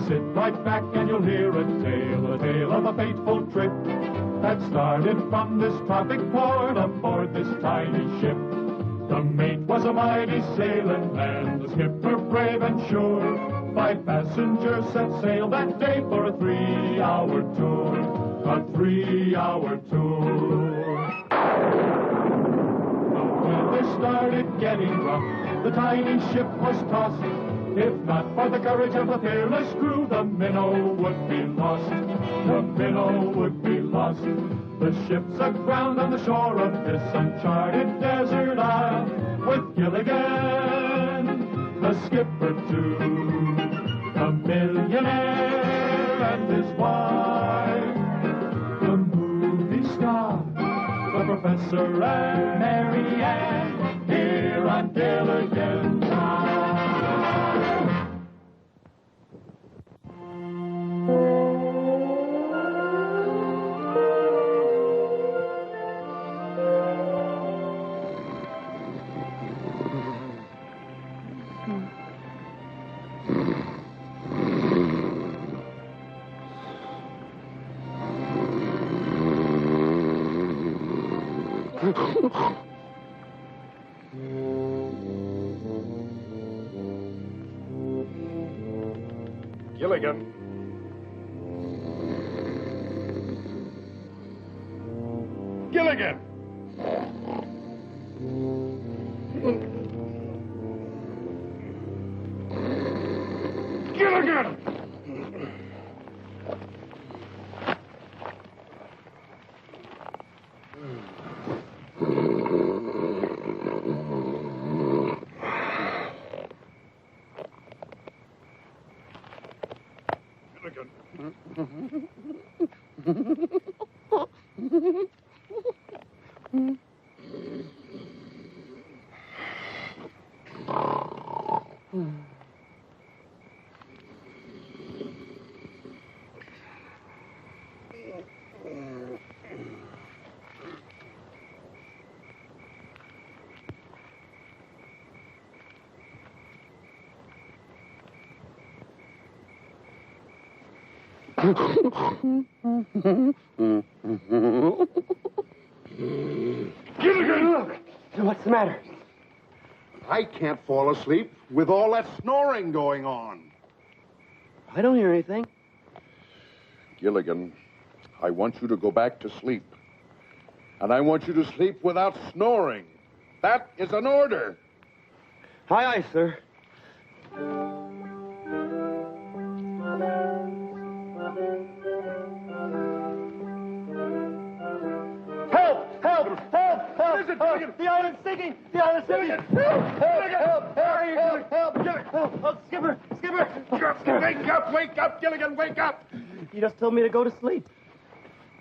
sit right back and you'll hear a tale of a fateful trip that started from this tropic port aboard this tiny ship. The mate was a mighty sailing man, the skipper brave and sure. 5 passengers set sail that day for a 3-hour tour. A 3-hour tour. The weather started getting rough. The tiny ship was tossed. If not for the courage of the fearless crew, the minnow would be lost. The minnow would be lost. The ship's aground on the shore of this uncharted desert isle, with Gilligan, the skipper too, a millionaire and his wife, the movie star, the professor and Mary Ann, here on Gilligan's Island. Gilligan. Gilligan! Gilligan! Gilligan! What's the matter? I can't fall asleep with all that snoring going on. I don't hear anything. Gilligan, I want you to go back to sleep. And I want you to sleep without snoring. That is an order. Aye, aye, sir. Help! Help! Help! Help! Listen, Gilligan. The island's sinking! The island's sinking! Help! Help! Help! Help! Help! Help! Oh, Skipper! Skipper! Wake up, Gilligan, wake up! You just told me to go to sleep.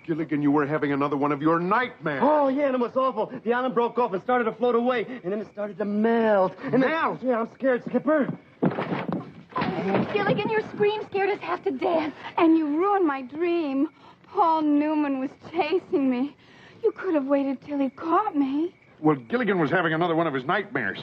Gilligan, you were having another one of your nightmares. Oh, yeah, and it was awful. The island broke off and started to float away, and then it started to melt. And Melt? Yeah, I'm scared, Skipper. Gilligan, your scream scared us half to death, and you ruined my dream. Paul Newman was chasing me. You could have waited till he caught me. Well, Gilligan was having another one of his nightmares.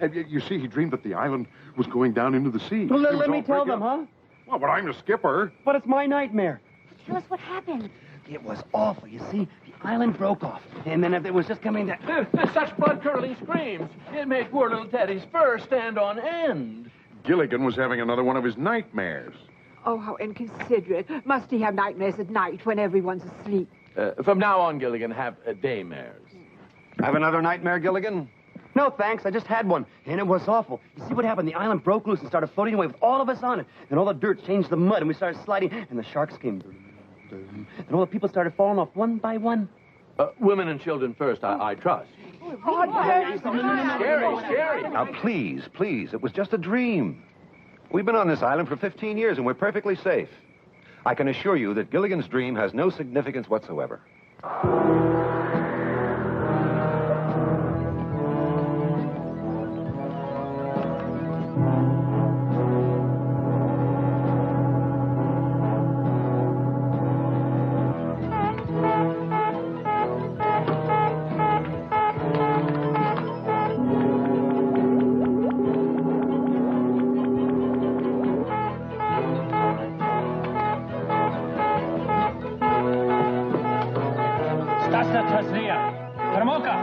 You see, he dreamed that the island was going down into the sea. Well, let me tell them, huh? Well, but I'm the skipper. But it's my nightmare. Tell us what happened. It was awful. You see, the island broke off, and then it was just coming down. Such blood-curdling screams. It made poor little Teddy's fur stand on end. Gilligan was having another one of his nightmares. Oh, how inconsiderate. Must he have nightmares at night when everyone's asleep? From now on, Gilligan, have daymares. Have another nightmare, Gilligan? No, thanks. I just had one, and it was awful. You see what happened? The island broke loose and started floating away with all of us on it. And all the dirt changed to mud, and we started sliding, and the sharks came. And all the people started falling off one by one. Women and children first, I trust. Scary. Now, please, it was just a dream. We've been on this island for 15 years, and we're perfectly safe. I can assure you that Gilligan's dream has no significance whatsoever. boca.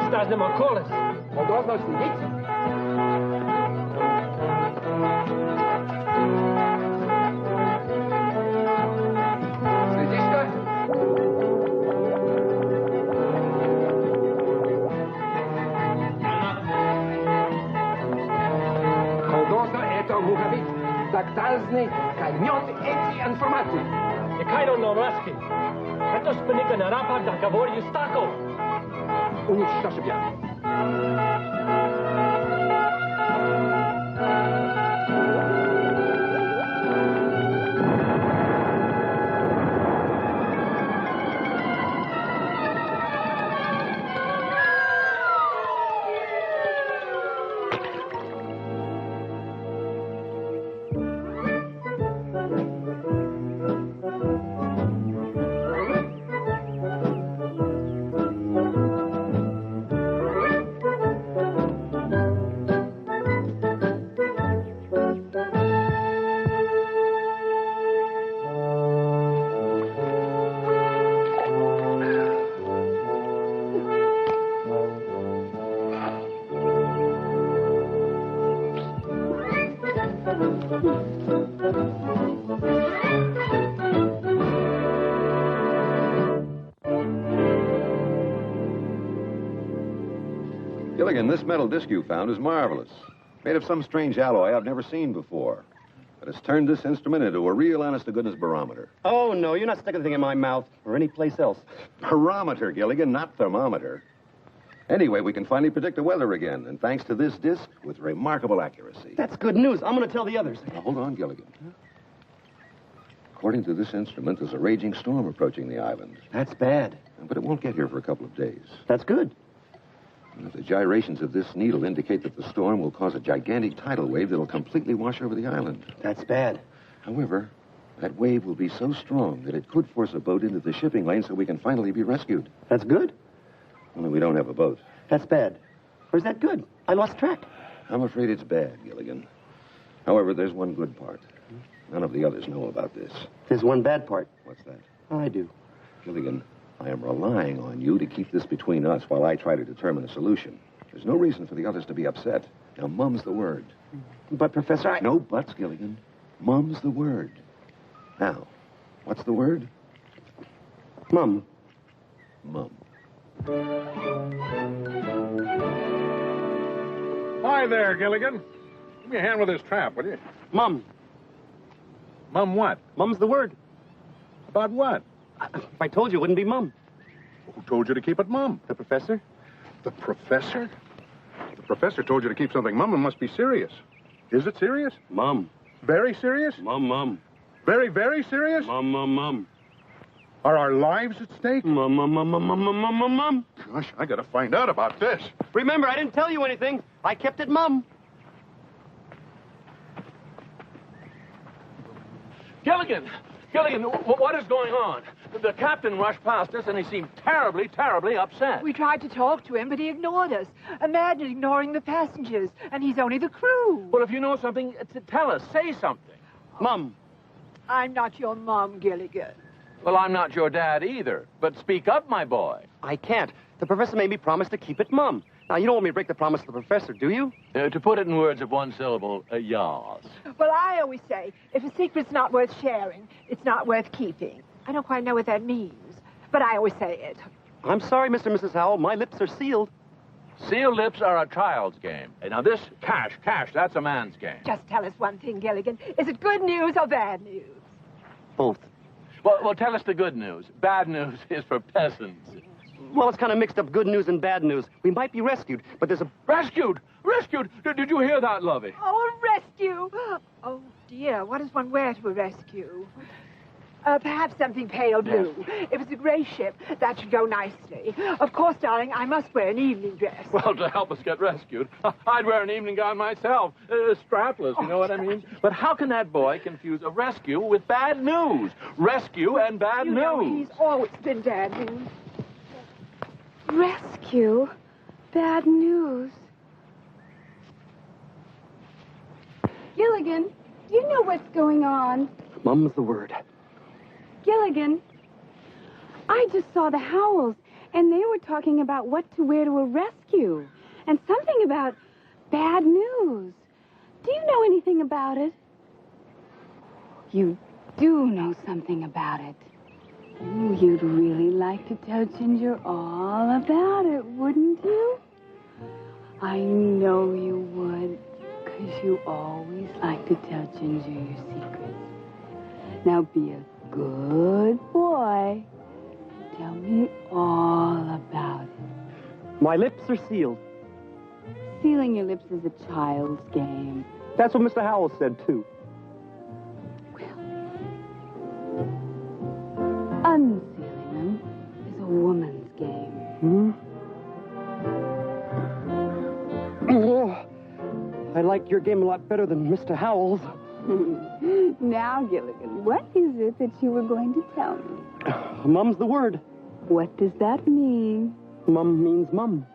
Estás de Macoles. Podrosność nic? Slyšíš? Kodozo eto mucha být tak tázny, kaj mňot eti informaci. Kaj do Norveski. Eto spenika na rapak da govori s takou. U nich štašebja. Gilligan, this metal disc you found is marvelous. Made of some strange alloy I've never seen before. But it's turned this instrument into a real honest-to-goodness barometer. Oh, no, you're not sticking anything in my mouth or any place else. Barometer, Gilligan, not thermometer. Anyway, we can finally predict the weather again, and thanks to this disc, with remarkable accuracy. That's good news. I'm going to tell the others. Now, hold on, Gilligan. According to this instrument, there's a raging storm approaching the island. That's bad. But it won't get here for a couple of days. That's good. The gyrations of this needle indicate that the storm will cause a gigantic tidal wave that'll completely wash over the island. That's bad. However, that wave will be so strong that it could force a boat into the shipping lane so we can finally be rescued. That's good. Only we don't have a boat. That's bad. Or is that good? I lost track. I'm afraid it's bad, Gilligan. However, there's one good part. None of the others know about this. There's one bad part. What's that? I do. Gilligan, I am relying on you to keep this between us while I try to determine a solution. There's no reason for the others to be upset. Now, mum's the word. But, Professor, I... No buts, Gilligan. Mum's the word. Now, what's the word? Mum. Mum. Hi there, Gilligan. Give me a hand with this trap, will you? Mum. Mum what? Mum's the word. About what? If I told you, it wouldn't be Mum. Who told you to keep it mum? The Professor? The professor? The professor told you to keep something mum. It must be serious. Is it serious? Mum. Very serious? Mum. Very, very serious? Mum. Are our lives at stake? Mum. Gosh, I gotta find out about this. Remember, I didn't tell you anything. I kept it Mum. Gilligan, what is going on? The captain rushed past us, and he seemed terribly, terribly upset. We tried to talk to him, but he ignored us. Imagine ignoring the passengers, and he's only the crew. Well, if you know something, tell us. Say something. Mum. I'm not your mom, Gilligan. Well, I'm not your dad either. But speak up, my boy. I can't. The professor made me promise to keep it Mum. Now, you don't want me to break the promise to the professor, do you? To put it in words of one syllable, yas. Well, I always say, if a secret's not worth sharing, it's not worth keeping. I don't quite know what that means, but I always say it. I'm sorry, Mr. and Mrs. Howell. My lips are sealed. Sealed lips are a child's game. And now this, cash, that's a man's game. Just tell us one thing, Gilligan. Is it good news or bad news? Both. Well, tell us the good news. Bad news is for peasants. Well, it's kind of mixed up good news and bad news. We might be rescued, but there's a... Rescued! Did you hear that, Lovey? Oh, a rescue! Oh, dear, what does one wear to a rescue? Perhaps something pale blue. If it's a gray ship, that should go nicely. Of course, darling, I must wear an evening dress. Well, to help us get rescued, I'd wear an evening gown myself. Strapless, you know what I mean? But how can that boy confuse a rescue with bad news? Rescue and bad news. Know, he's always been bad news. Rescue? Bad news. Gilligan, you know what's going on. Mum's the word. Gilligan, I just saw the Howells, and they were talking about what to wear to a rescue, and something about bad news. Do you know anything about it? You do know something about it. Ooh, you'd really like to tell Ginger all about it, wouldn't you? I know you would, because you always like to tell Ginger your secrets. Now be a good boy. Tell me all about it. My lips are sealed. Sealing your lips is a child's game. That's what Mr. Howell said, too. Unsealing them is a woman's game. Hmm? Oh, I like your game a lot better than Mr. Howell's. Now, Gilligan, what is it that you were going to tell me? Mum's the word. What does that mean? Mum means mum.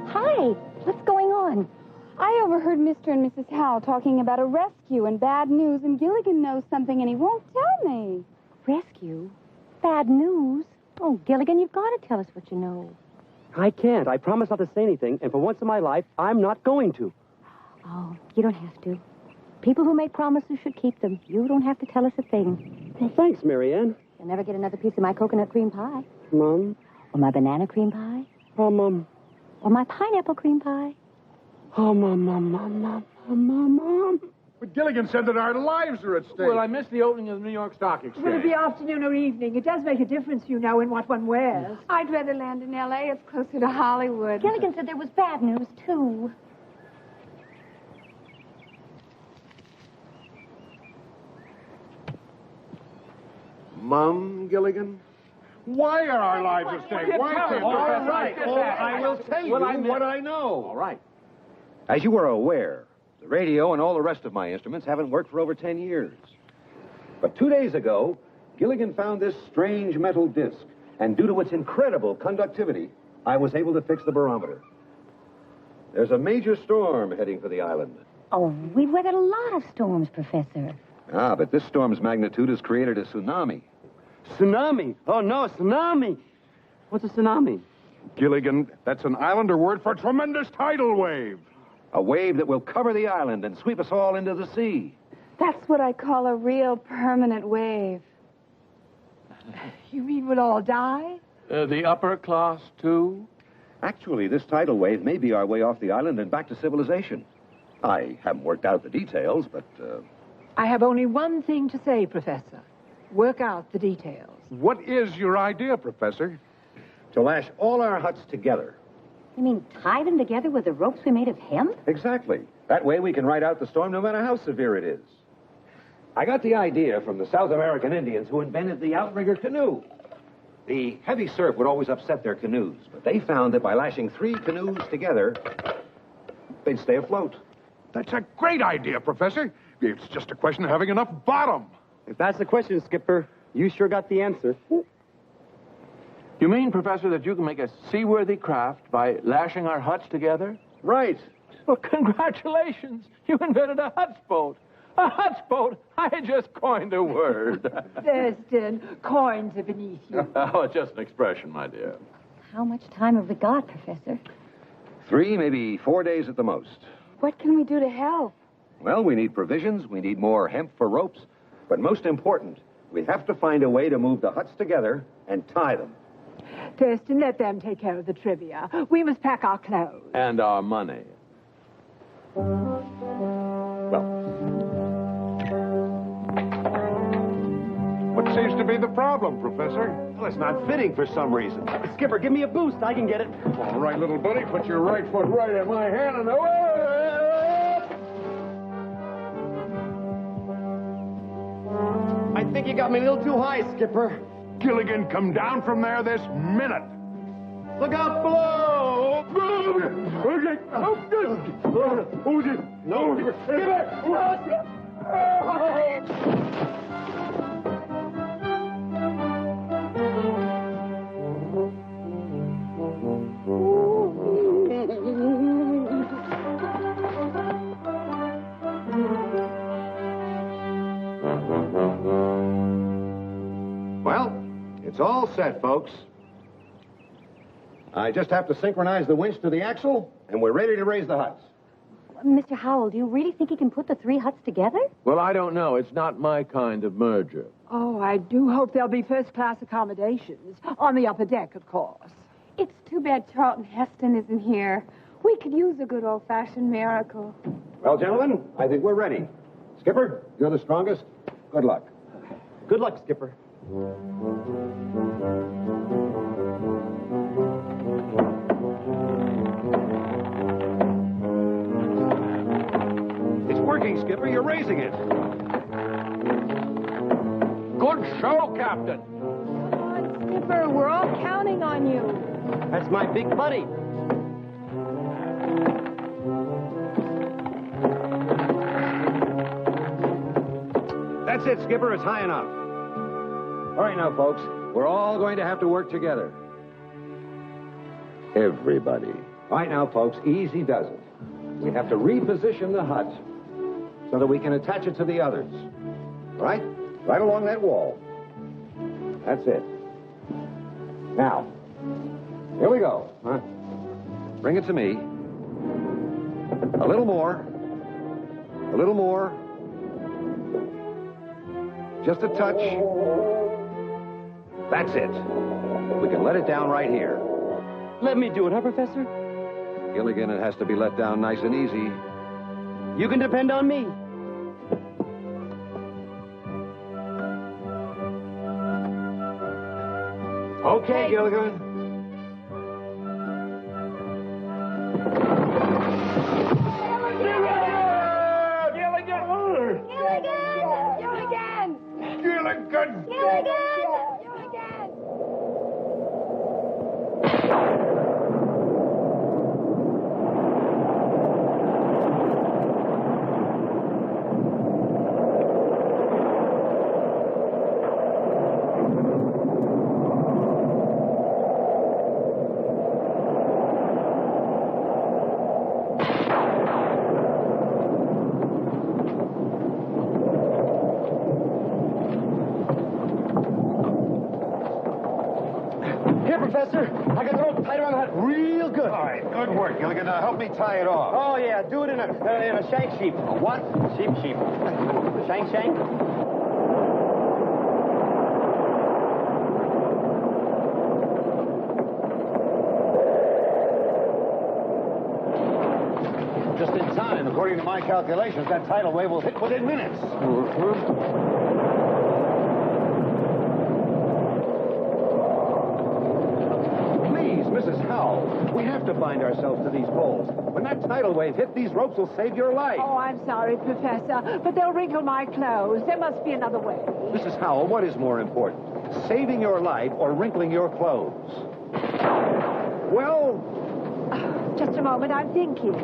Hi, what's going on? I overheard Mr. and Mrs. Howell talking about a rescue and bad news, and Gilligan knows something and he won't tell me. Rescue? Bad news? Oh, Gilligan, you've got to tell us what you know. I can't. I promise not to say anything, and for once in my life, I'm not going to. Oh, you don't have to. People who make promises should keep them. You don't have to tell us a thing. Well, thanks, Marianne. You'll never get another piece of my coconut cream pie. Mum? Or my banana cream pie. Oh, Mum. Or my pineapple cream pie. Oh, Mum. But Gilligan said that our lives are at stake. Well, I missed the opening of the New York Stock Exchange. Will it be afternoon or evening? It does make a difference, you know, in what one wears. I'd rather land in L.A. It's closer to Hollywood. Gilligan said there was bad news, too. Mum, Gilligan? Why are our lives at stake? Why can't All Professor- right. I will tell you Well, I what I know. All right. As you are aware, the radio and all the rest of my instruments haven't worked for over 10 years. But 2 days ago, Gilligan found this strange metal disc, and due to its incredible conductivity, I was able to fix the barometer. There's a major storm heading for the island. Oh, we've weathered a lot of storms, Professor. Ah, but this storm's magnitude has created a tsunami. Tsunami. Oh, no, tsunami. What's a tsunami? Gilligan, that's an Islander word for tremendous tidal wave. A wave that will cover the island and sweep us all into the sea. That's what I call a real permanent wave. You mean we'll all die? The upper class, too? Actually, this tidal wave may be our way off the island and back to civilization. I haven't worked out the details, but, I have only one thing to say, Professor. Work out the details. What is your idea, Professor? to lash all our huts together. You mean tie them together with the ropes we made of hemp? Exactly. That way we can ride out the storm no matter how severe it is. I got the idea from the South American Indians who invented the outrigger canoe. The heavy surf would always upset their canoes, but they found that by lashing 3 canoes together, they'd stay afloat. That's a great idea, Professor. It's just a question of having enough bottom. If that's the question, Skipper, you sure got the answer. You mean, Professor, that you can make a seaworthy craft by lashing our huts together? Right. Well, congratulations. You invented a huts boat. A huts boat? I just coined a word. Thurston, coins are beneath you. Oh, it's just an expression, my dear. How much time have we got, Professor? 3, maybe 4 days at the most. What can we do to help? Well, we need provisions, we need more hemp for ropes, but most important, we have to find a way to move the huts together and tie them. Thurston, let them take care of the trivia. We must pack our clothes. And our money. What seems to be the problem, Professor? Well, it's not fitting for some reason. Skipper, give me a boost. I can get it. All right, little buddy, put your right foot right in my hand and away! I think you got me a little too high, Skipper. Gilligan, come down from there this minute. Look out below! Okay. Oh, good. No, Skipper! It's all set, folks. I just have to synchronize the winch to the axle, and we're ready to raise the huts. Mr. Howell, do you really think he can put the 3 huts together? Well, I don't know. It's not my kind of merger. Oh, I do hope there'll be first-class accommodations. On the upper deck, of course. It's too bad Charlton Heston isn't here. We could use a good old-fashioned miracle. Well, gentlemen, I think we're ready. Skipper, you're the strongest. Good luck. Good luck, Skipper. It's working, Skipper. You're raising it. Good show, Captain. Come on, Skipper. We're all counting on you. That's my big buddy. That's it, Skipper. It's high enough. All right, now, folks. We're all going to have to work together. Everybody. All right, now, folks. Easy does it. We have to reposition the hut so that we can attach it to the others. All right? Right along that wall. That's it. Now, here we go. Huh? Bring it to me. A little more. A little more. Just a touch. That's it. We can let it down right here. Let me do it, huh, Professor? Gilligan, it has to be let down nice and easy. You can depend on me. Okay, Gilligan. Gilligan! Professor. I got the rope tied around the hut real good. All right, good work, Gilligan. Now help me tie it off. Oh, yeah. Do it in a shank sheep. A what? Sheep. Shank. Just in time. According to my calculations, that tidal wave will hit within minutes. Mrs. Howell, we have to bind ourselves to these poles. When that tidal wave hit, these ropes will save your life. Oh, I'm sorry, Professor, but they'll wrinkle my clothes. There must be another way. Mrs. Howell, what is more important? Saving your life or wrinkling your clothes? Well... Just a moment, I'm thinking.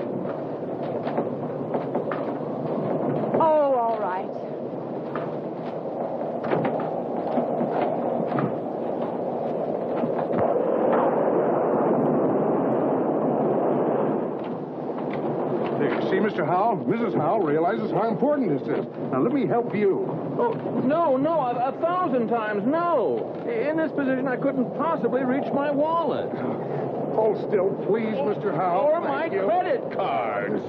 Oh, all right. See, Mr. Howell, Mrs. Howell realizes how important this is. Now, let me help you. Oh, no, 1,000 times no. In this position, I couldn't possibly reach my wallet. Hold still, please, Mr. Howell. Or my credit cards.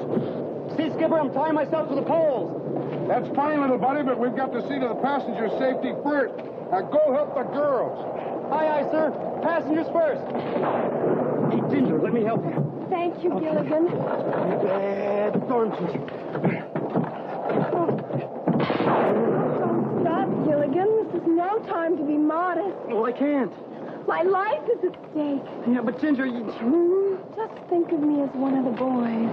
See, Skipper, I'm tying myself to the poles. That's fine, little buddy, but we've got to see to the passenger's safety first. Now, go help the girls. Aye, sir. Passengers first. Hey, Ginger, let me help you. Thank you, Gilligan. Don't stop, Gilligan. This is no time to be modest. Well, I can't. My life is at stake. Yeah, but Ginger, you... Just think of me as one of the boys.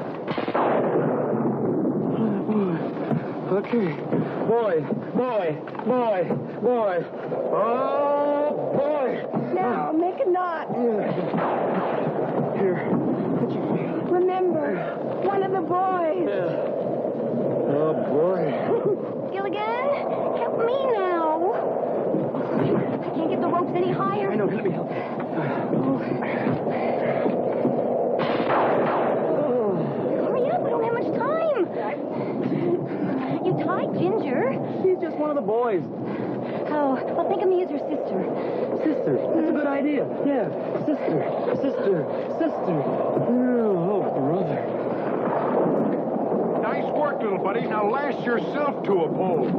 Okay. Boy. Oh, boy. Now, make a knot. Here. Remember, one of the boys. Oh, boy. Gilligan, help me now. I can't get the ropes any higher. I know, let me help. Hurry up, we don't have much time. You tied Ginger. He's just one of the boys. Oh, Oh, well, think of me as your sister. Sister. That's a good idea. Yeah. Sister. Oh, brother. Nice work, little buddy. Now lash yourself to a pole.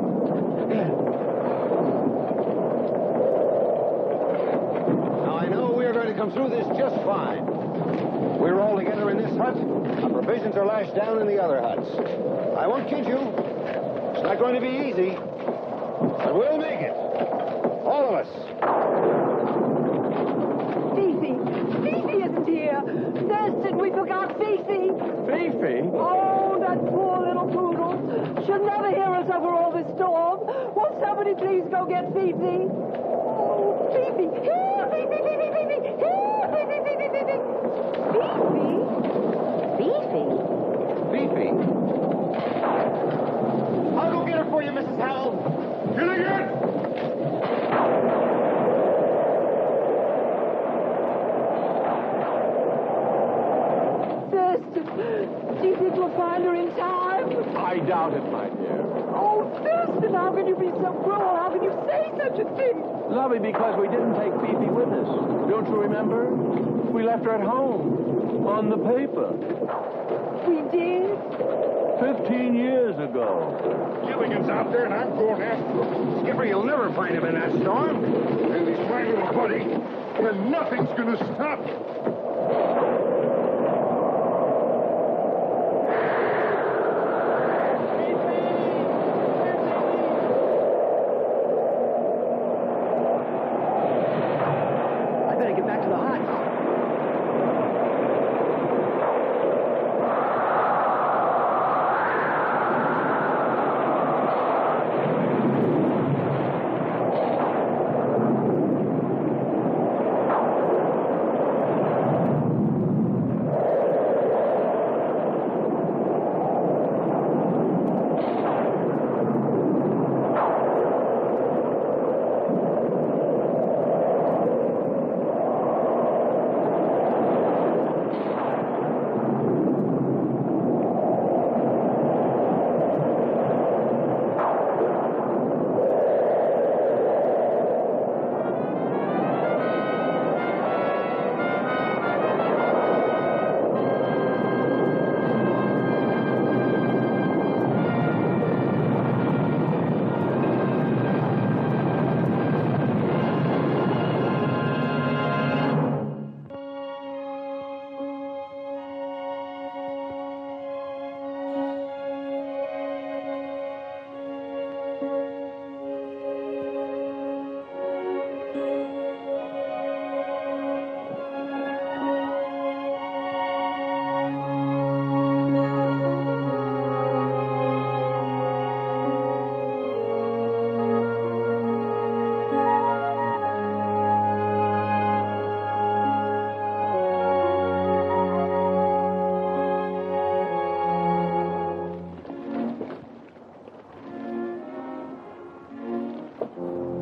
Now, I know we're going to come through this just fine. We're all together in this hut. Our provisions are lashed down in the other huts. I won't kid you. It's not going to be easy. But we'll make it. All of us. Fifi isn't here. Thurston, we forgot Fifi. Fifi? Oh, that poor little poodle. She'll never hear us over all this storm. Won't somebody please go get Fifi? Oh, Fifi. Here, Fifi. Here, Fifi. Fifi. I'll go get her for you, Mrs. Howell. Gilligan! Thurston, do you think we'll find her in time? I doubt it, my dear. Oh, Thurston, how can you be so cruel? How can you say such a thing? Lovey, because we didn't take Fifi with us. Don't you remember? We left her at home on the paper. We did? 15 years ago. Gilligan's out there, and I'm going after him. Skipper, you'll never find him in that storm. And he's my little buddy, and nothing's going to stop. I better get back to the hut.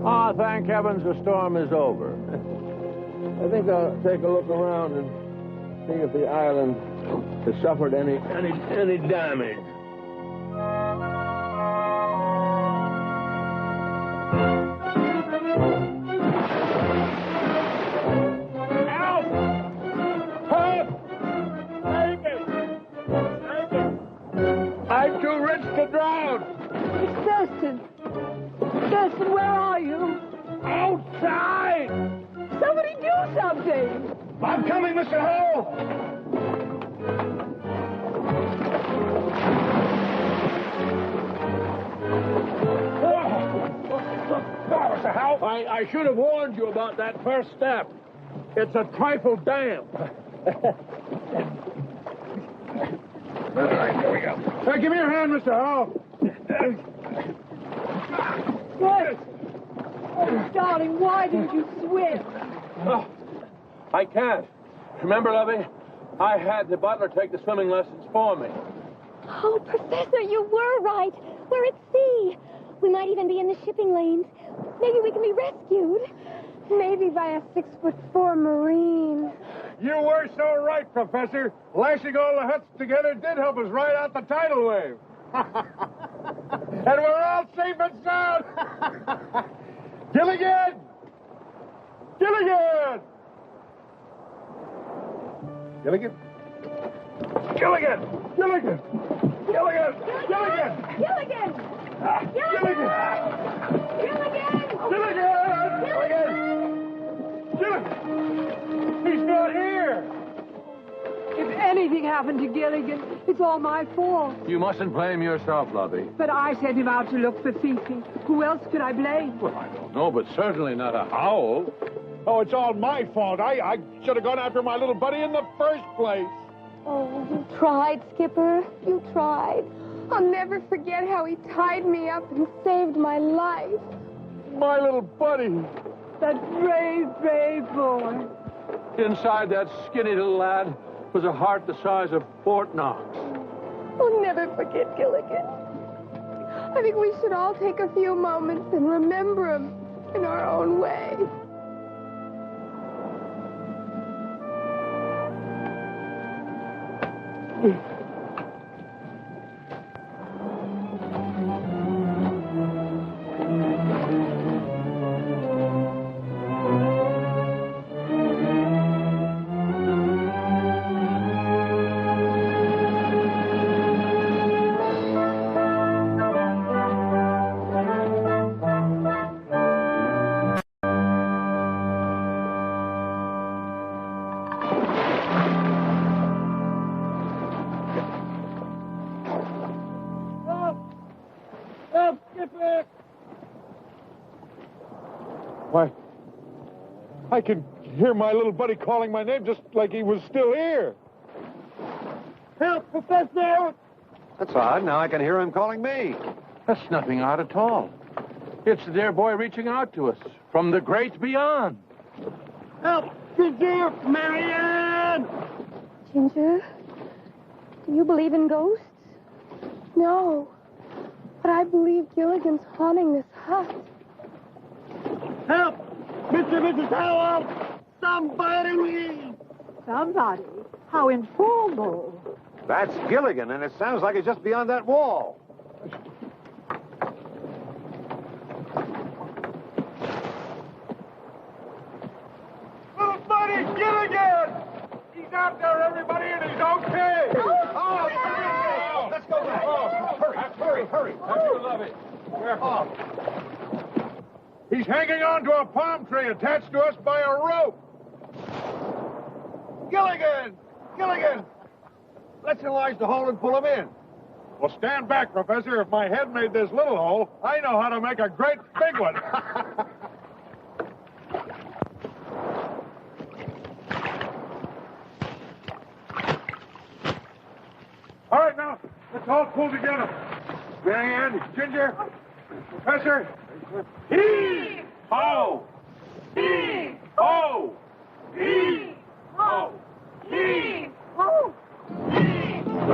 Ah, thank heavens the storm is over. I think I'll take a look around and see if the island has suffered any damage. Help! Help! Save me! Save me! I'm too rich to drown! It's Thurston. Thurston, where are you? Outside! Somebody do something! I'm coming, Mr. Hale! Mr. Hale, I should have warned you about that first step. It's a trifle damp. All right, here we go. Hey, give me your hand, Mr. Hale. What? Oh, darling, why didn't you swim? Oh, I can't. Remember, Lovey? I had the butler take the swimming lessons for me. Oh, Professor, you were right. We're at sea. We might even be in the shipping lanes. Maybe we can be rescued. Maybe by a 6'4" Marine. You were so right, Professor. Lashing all the huts together did help us ride out the tidal wave. And we're all safe and sound. Gilligan! Gilligan! Gilligan? Gilligan! Gilligan! Gilligan! Gilligan! Gilligan! Gilligan! Gilligan! Gilligan! He's not here! If anything happened to Gilligan, it's all my fault. You mustn't blame yourself, Lovey. But I sent him out to look for Fifi. Who else could I blame? Well, I don't know, but certainly not a Howl. Oh, it's all my fault. I should have gone after my little buddy in the first place. Oh, you tried, Skipper. You tried. I'll never forget how he tied me up and saved my life. My little buddy. That brave, brave boy. Inside that skinny little lad was a heart the size of Fort Knox. We'll never forget Gilligan. I think we should all take a few moments and remember him in our own way. Why, I can hear my little buddy calling my name just like he was still here. Help, Professor! That's odd. Now I can hear him calling me. That's nothing odd at all. It's the dear boy reaching out to us from the great beyond. Help! Ginger! Marianne! Ginger, do you believe in ghosts? No, but I believe Gilligan's haunting this hut. Help! Mr. and Mrs. Hale! Somebody! Somebody? How informal. That's Gilligan, and it sounds like it's just beyond that wall. Little buddy, Gilligan! He's out there, everybody, and he's okay! Oh, let's go back. Hurry. That's you, Lovey. Careful. He's hanging on to a palm tree attached to us by a rope. Gilligan! Let's enlarge the hole and pull him in. Well, stand back, Professor. If my head made this little hole, I know how to make a great big one. All right, now, let's all pull together. Marianne, Ginger, Professor. Heave! Ho! Heave! Ho! Heave! Ho! Heave! Oh, Heave! Ho!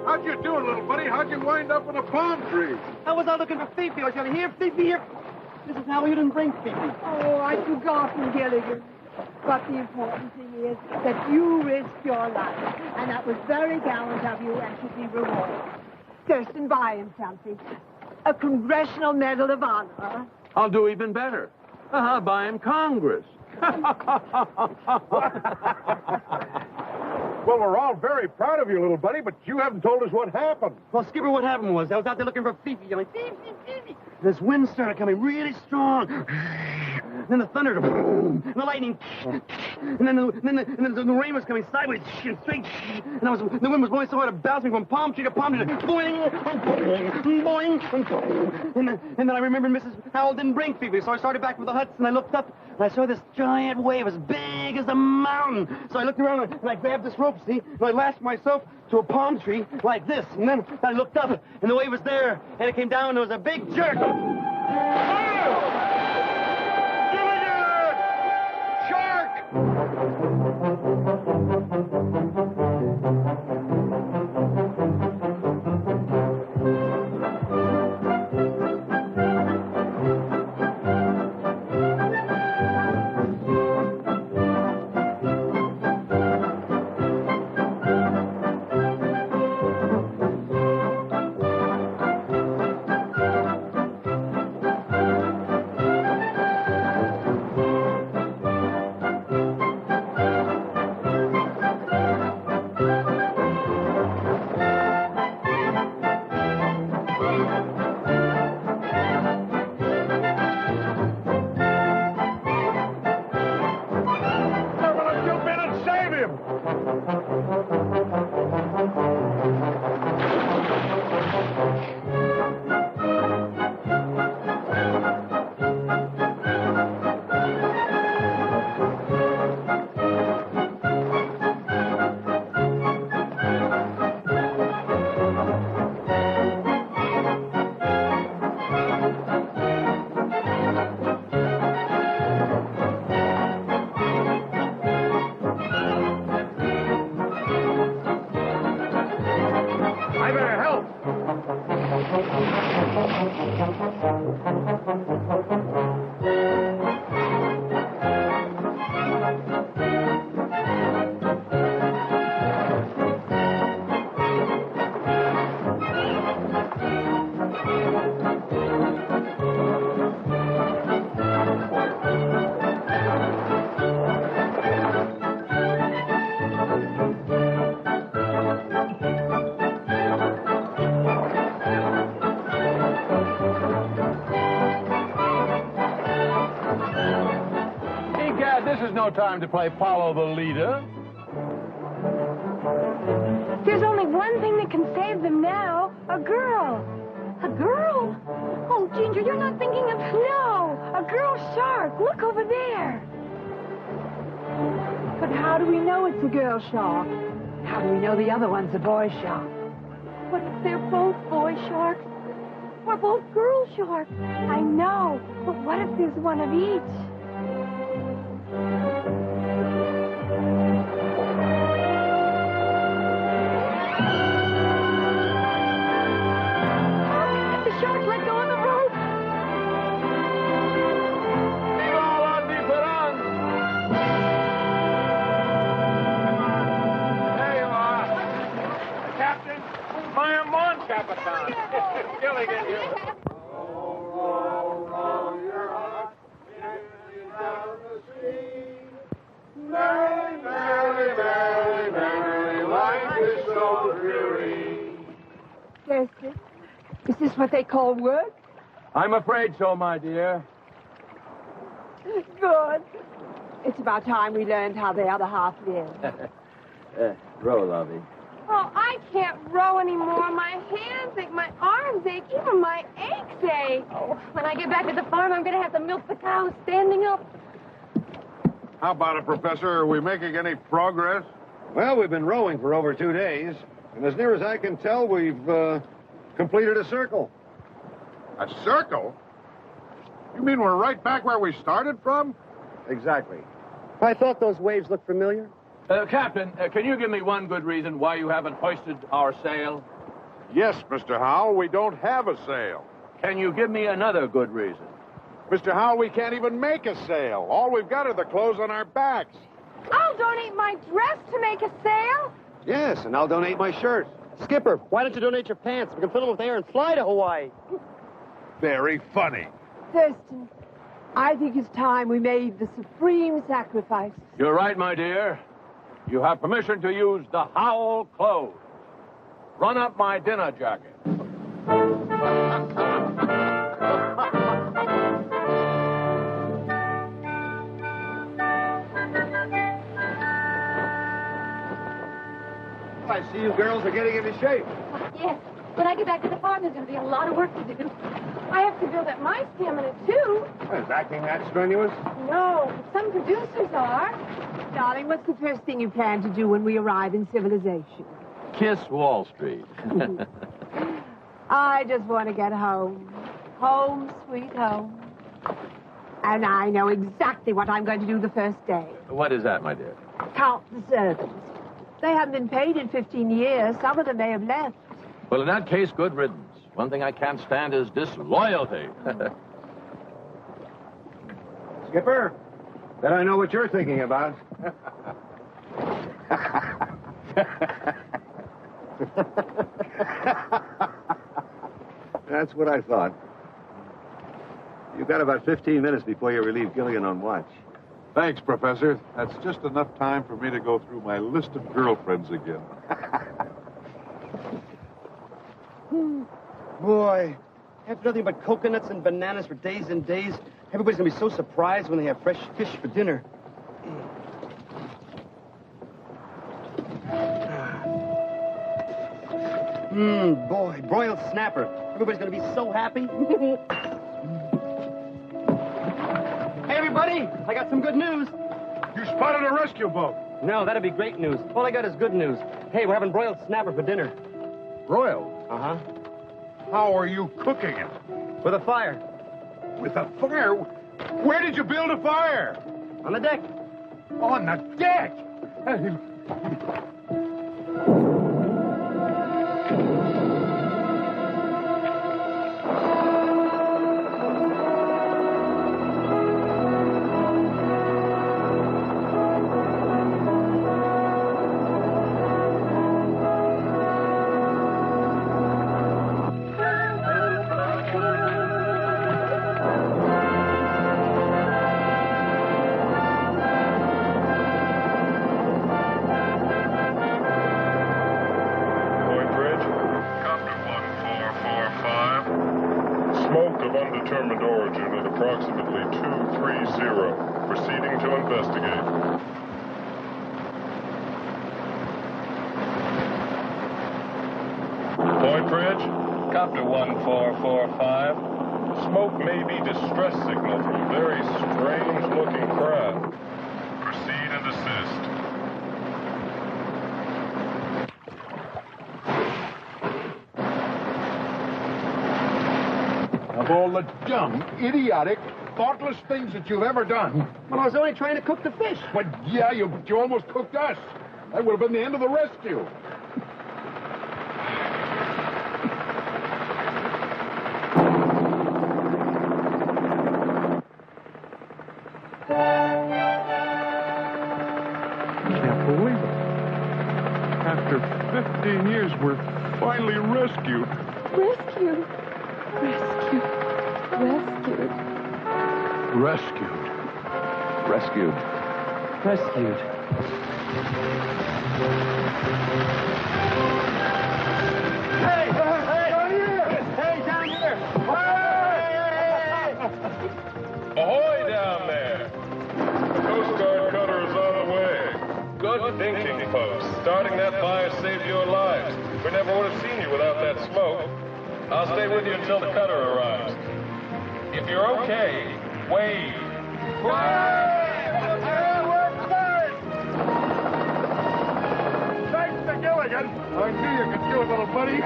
How'd you do it, little buddy? How'd you wind up in a palm tree? I was out looking for Fifi. I was going to hear Fifi here. Mrs. Howell, you didn't bring Fifi. oh, I'd forgotten, Gilligan. But the important thing is that you risked your life. And that was very gallant of you and should be rewarded. Thurston, buy him something. A Congressional Medal of Honor. I'll do even better. I'll buy him Congress. Well, we're all very proud of you, little buddy, but you haven't told us what happened. Well, Skipper, what happened was I was out there looking for Fifi. I'm like, Fifi. This wind started coming really strong. Then the thunder, boom, and the lightning, and then the rain was coming sideways and straight, and the wind was blowing so hard it bounced me from palm tree to palm tree, boing, boing, and boing. And then I remembered Mrs. Howell didn't bring Fifi, so I started back from the huts, and I looked up, and I saw this giant wave as big as a mountain. So I looked around, and I grabbed this rope, see, and I lashed myself to a palm tree like this, and then I looked up, and the wave was there, and it came down, and there was a big jerk. This is no time to play follow the leader. There's only one thing that can save them now. A girl. A girl? Oh, Ginger, you're not thinking of... No, a girl shark. Look over there. But how do we know it's a girl shark? How do we know the other one's a boy shark? What if they're both boy sharks? Or both girl sharks? I know, but what if there's one of each? The shark let go of the rope. There you are. Captain, my mon, Capitan. Gilligan, you. Merry, merry, merry, merry, life is so dreary. Thurston, is this what they call work? I'm afraid so, my dear. Good. It's about time we learned how the other half lives. Row, lovey. Oh, I can't row anymore. My hands ache, my arms ache, even my aches ache. Oh, when I get back to the farm, I'm going to have to milk the cows standing up. How about it, Professor? Are we making any progress? Well, we've been rowing for over 2 days, and as near as I can tell, we've completed a circle. A circle? You mean we're right back where we started from? Exactly. I thought those waves looked familiar. Captain, can you give me one good reason why you haven't hoisted our sail? Yes, Mr. Howell, we don't have a sail. Can you give me another good reason? Mr. Howell, we can't even make a sail. All we've got are the clothes on our backs. I'll donate my dress to make a sail. Yes, and I'll donate my shirt. Skipper, why don't you donate your pants? We can fill them with air and fly to Hawaii. Very funny. Thurston, I think it's time we made the supreme sacrifice. You're right, my dear. You have permission to use the Howell clothes. Run up my dinner jacket. I see you girls are getting into shape. Yes. When I get back to the farm, there's going to be a lot of work to do. I have to build up my stamina, too. Is acting that strenuous? No, but some producers are. Darling, what's the first thing you plan to do when we arrive in civilization? Kiss Wall Street. I just want to get home. Home, sweet home. And I know exactly what I'm going to do the first day. What is that, my dear? Count the servants. They haven't been paid in 15 years. Some of them may have left. Well, in that case, good riddance. One thing I can't stand is disloyalty. Skipper, bet I know what you're thinking about. That's what I thought. You've got about 15 minutes before you relieve Gilligan on watch. Thanks, Professor. That's just enough time for me to go through my list of girlfriends again. Boy, after nothing but coconuts and bananas for days and days, everybody's going to be so surprised when they have fresh fish for dinner. Boy, broiled snapper. Everybody's going to be so happy. Hey, everybody, I got some good news. You spotted a rescue boat. No, that'd be great news. All I got is good news. Hey, we're having broiled snapper for dinner. Broiled? Uh-huh. How are you cooking it? With a fire. With a fire? Where did you build a fire? On the deck. On the deck? Smoke of undetermined origin at approximately 230. proceeding to investigate. Point Bridge? Copter 1445. Smoke may be distress signal from very strange-looking craft. Proceed and assist. Of all the dumb, idiotic, thoughtless things that you've ever done. Well, I was only trying to cook the fish. But yeah, you almost cooked us. That would have been the end of the rescue. Can't believe it. After 15 years, we're finally rescued. Rescued. Rescued. Rescued. Rescued. Rescued. Hey! Hey! Down here! Hey, down here! Ahoy down there! The Coast Guard cutter is on the way. Good thinking, folks. Starting that fire saved your lives. We never would have seen you without that smoke. I'll stay with you until the cutter arrives. If you're okay, wave. Thanks to Gilligan. I knew you could do it, little buddy.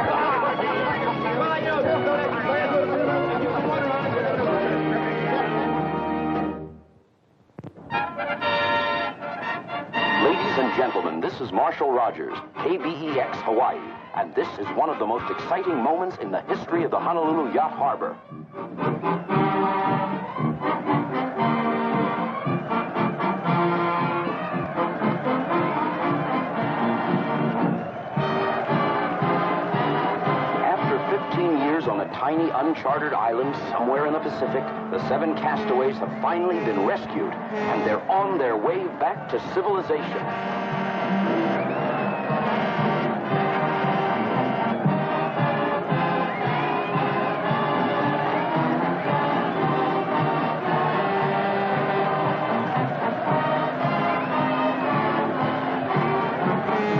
Ladies and gentlemen, this is Marshall Rogers, KBEX Hawaii, and this is one of the most exciting moments in the history of the Honolulu Yacht Harbor. After 15 years on a tiny uncharted island somewhere in the Pacific, the 7 castaways have finally been rescued, and they're on their way back to civilization.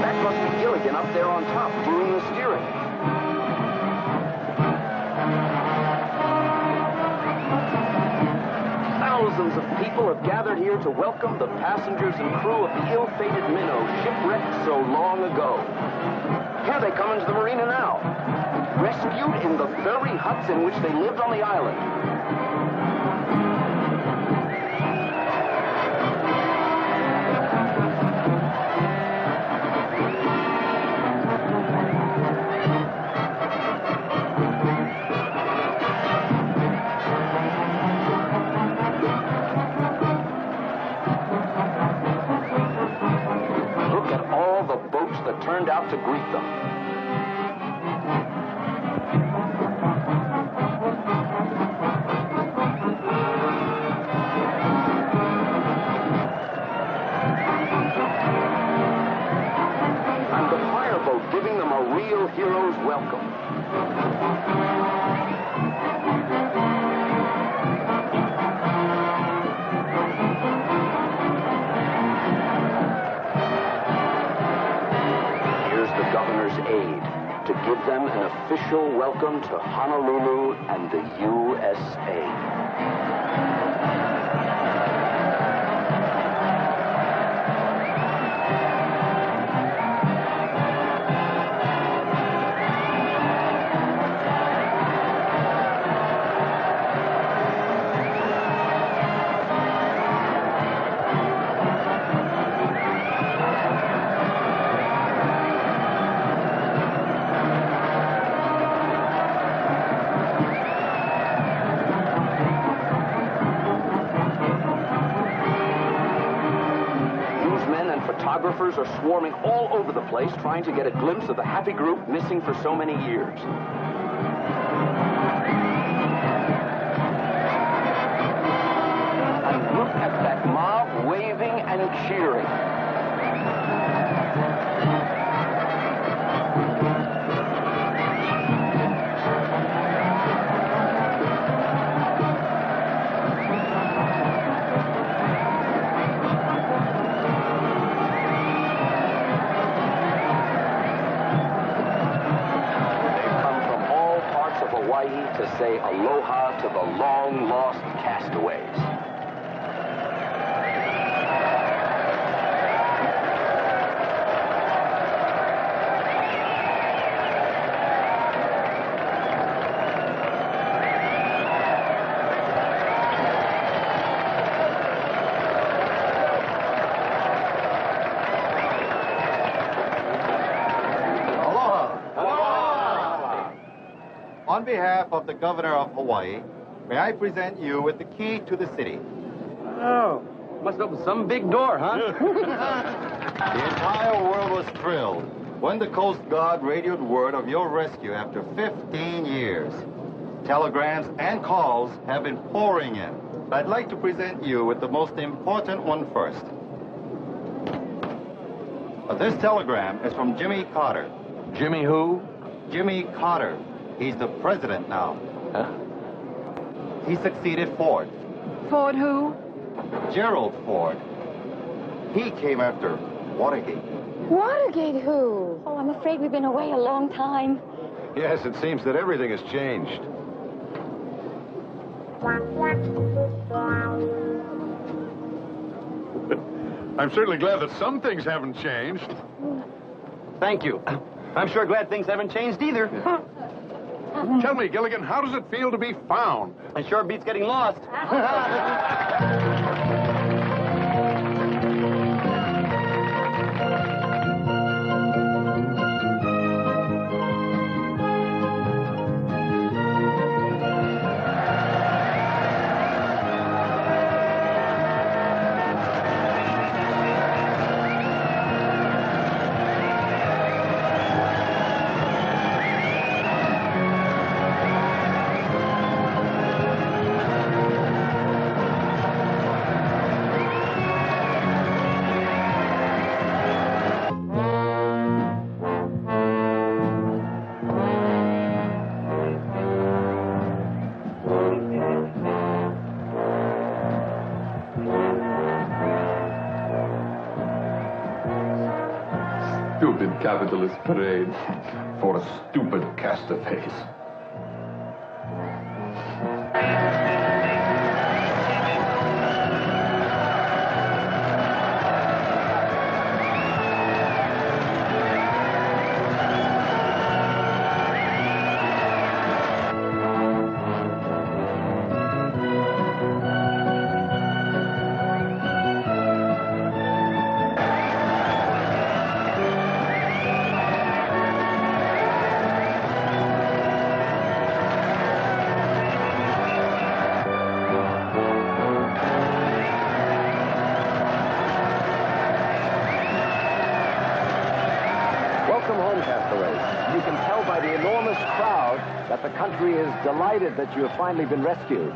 That must be Gilligan up there on top doing the steering. Thousands of people have gathered here to welcome the passengers and crew of the ill-fated minnow shipwrecked so long ago. Here they come into the marina now, rescued in the very huts in which they lived on the island. That turned out to greet them. And the fireboat giving them a real hero's welcome. Aid to give them an official welcome to Honolulu and the USA. Photographers are swarming all over the place trying to get a glimpse of the happy group missing for so many years. And look at that mob waving and cheering. say aloha to the long-lost castaways. On behalf of the governor of Hawaii, may I present you with the key to the city. Oh, must open some big door, huh? The entire world was thrilled when the Coast Guard radioed word of your rescue after 15 years. Telegrams and calls have been pouring in. I'd like to present you with the most important one first. This telegram is from Jimmy Carter. Jimmy who? Jimmy Carter. He's the president now. Huh? He succeeded Ford. Ford who? Gerald Ford. He came after Watergate. Watergate who? Oh, I'm afraid we've been away a long time. Yes, it seems that everything has changed. I'm certainly glad that some things haven't changed. Thank you. I'm sure glad things haven't changed either. Tell me, Gilligan, how does it feel to be found? It sure beats getting lost. Stupid capitalist parade for a stupid castaways. Welcome home, castaways. You can tell by the enormous crowd that the country is delighted that you have finally been rescued.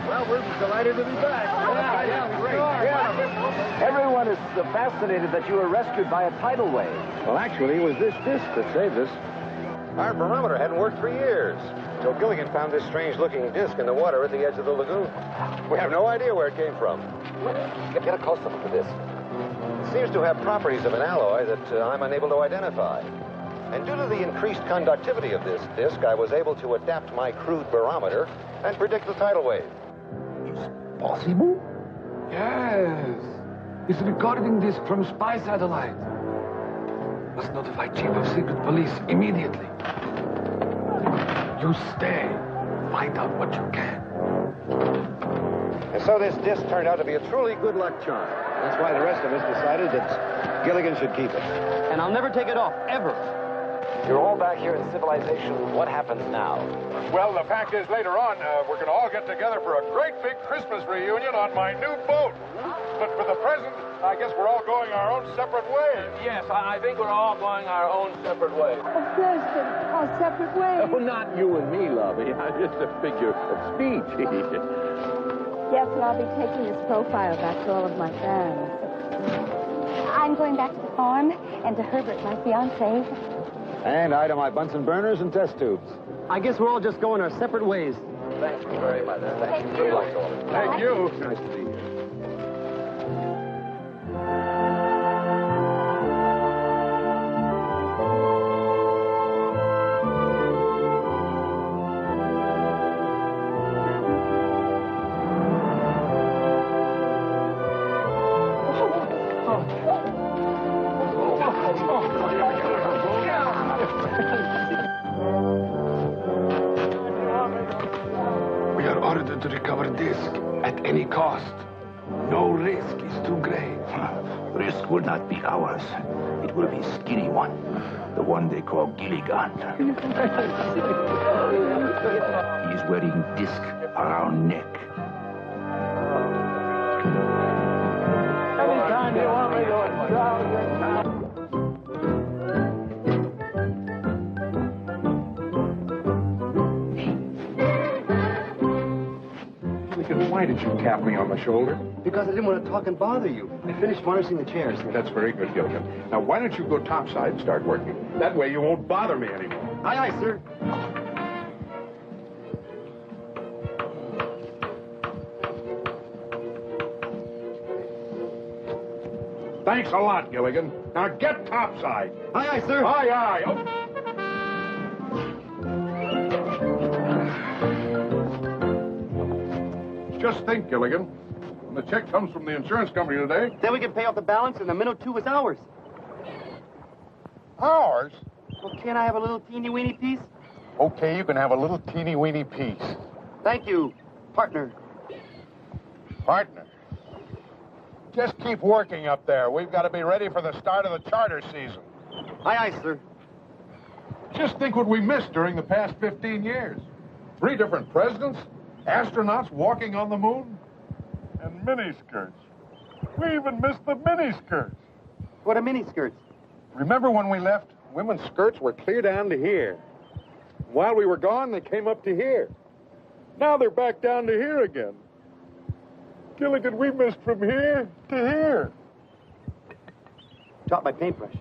Well, we're delighted to be back. Everyone is fascinated that you were rescued by a tidal wave. Well, actually, it was this disc that saved us. Our barometer hadn't worked for years, until Gilligan found this strange-looking disc in the water at the edge of the lagoon. We have no idea where it came from. Get a close look at this. It seems to have properties of an alloy that I'm unable to identify. And due to the increased conductivity of this disc, I was able to adapt my crude barometer and predict the tidal wave. Possible? Yes. It's a recording disc from spy satellite. Must notify Chief of Secret Police immediately. You stay. Find out what you can. And so this disc turned out to be a truly good luck charm. That's why the rest of us decided that Gilligan should keep it. And I'll never take it off, ever. You're all back here in civilization. What happens now? Well, the fact is, later on, we're going to all get together for a great big Christmas reunion on my new boat. But for the present, I guess we're all going our own separate ways. Yes, I think we're all going our own separate ways. Of course, our separate ways. Oh, not you and me, lovey. Just a figure of speech. Yes, and I'll be taking this profile back to all of my fans. I'm going back to the farm and to Herbert, my fiancé. And I to my Bunsen burners and test tubes. I guess we're all just going our separate ways. Thank you very much. Thank you. Good luck to all of you. Thank you. Nice to be here. to recover disc at any cost. No risk is too great. Risk will not be ours. It will be Skinny One. The one they call Gilligan. He's wearing disc around neck. Anytime you want me to indulge. Why did you tap me on the shoulder? Because I didn't want to talk and bother you. I finished varnishing the chairs. That's very good, Gilligan. Now, why don't you go topside and start working? That way you won't bother me anymore. Aye, aye, sir. Thanks a lot, Gilligan. Now get topside. Aye, aye, sir. Aye, aye. Oh. Just think, Gilligan. When the check comes from the insurance company today... Then we can pay off the balance and the minnow 2 is ours. Ours? Well, can't I have a little teeny-weeny piece? Okay, you can have a little teeny-weeny piece. Thank you, partner. Partner? Just keep working up there. We've got to be ready for the start of the charter season. Aye, aye, sir. Just think what we missed during the past 15 years. 3 different presidents, astronauts walking on the moon, and miniskirts. We even missed the miniskirts. What are miniskirts? Remember when we left, women's skirts were clear down to here. While we were gone, they came up to here. Now they're back down to here again. Gilligan, we missed from here to here. Drop my paintbrush.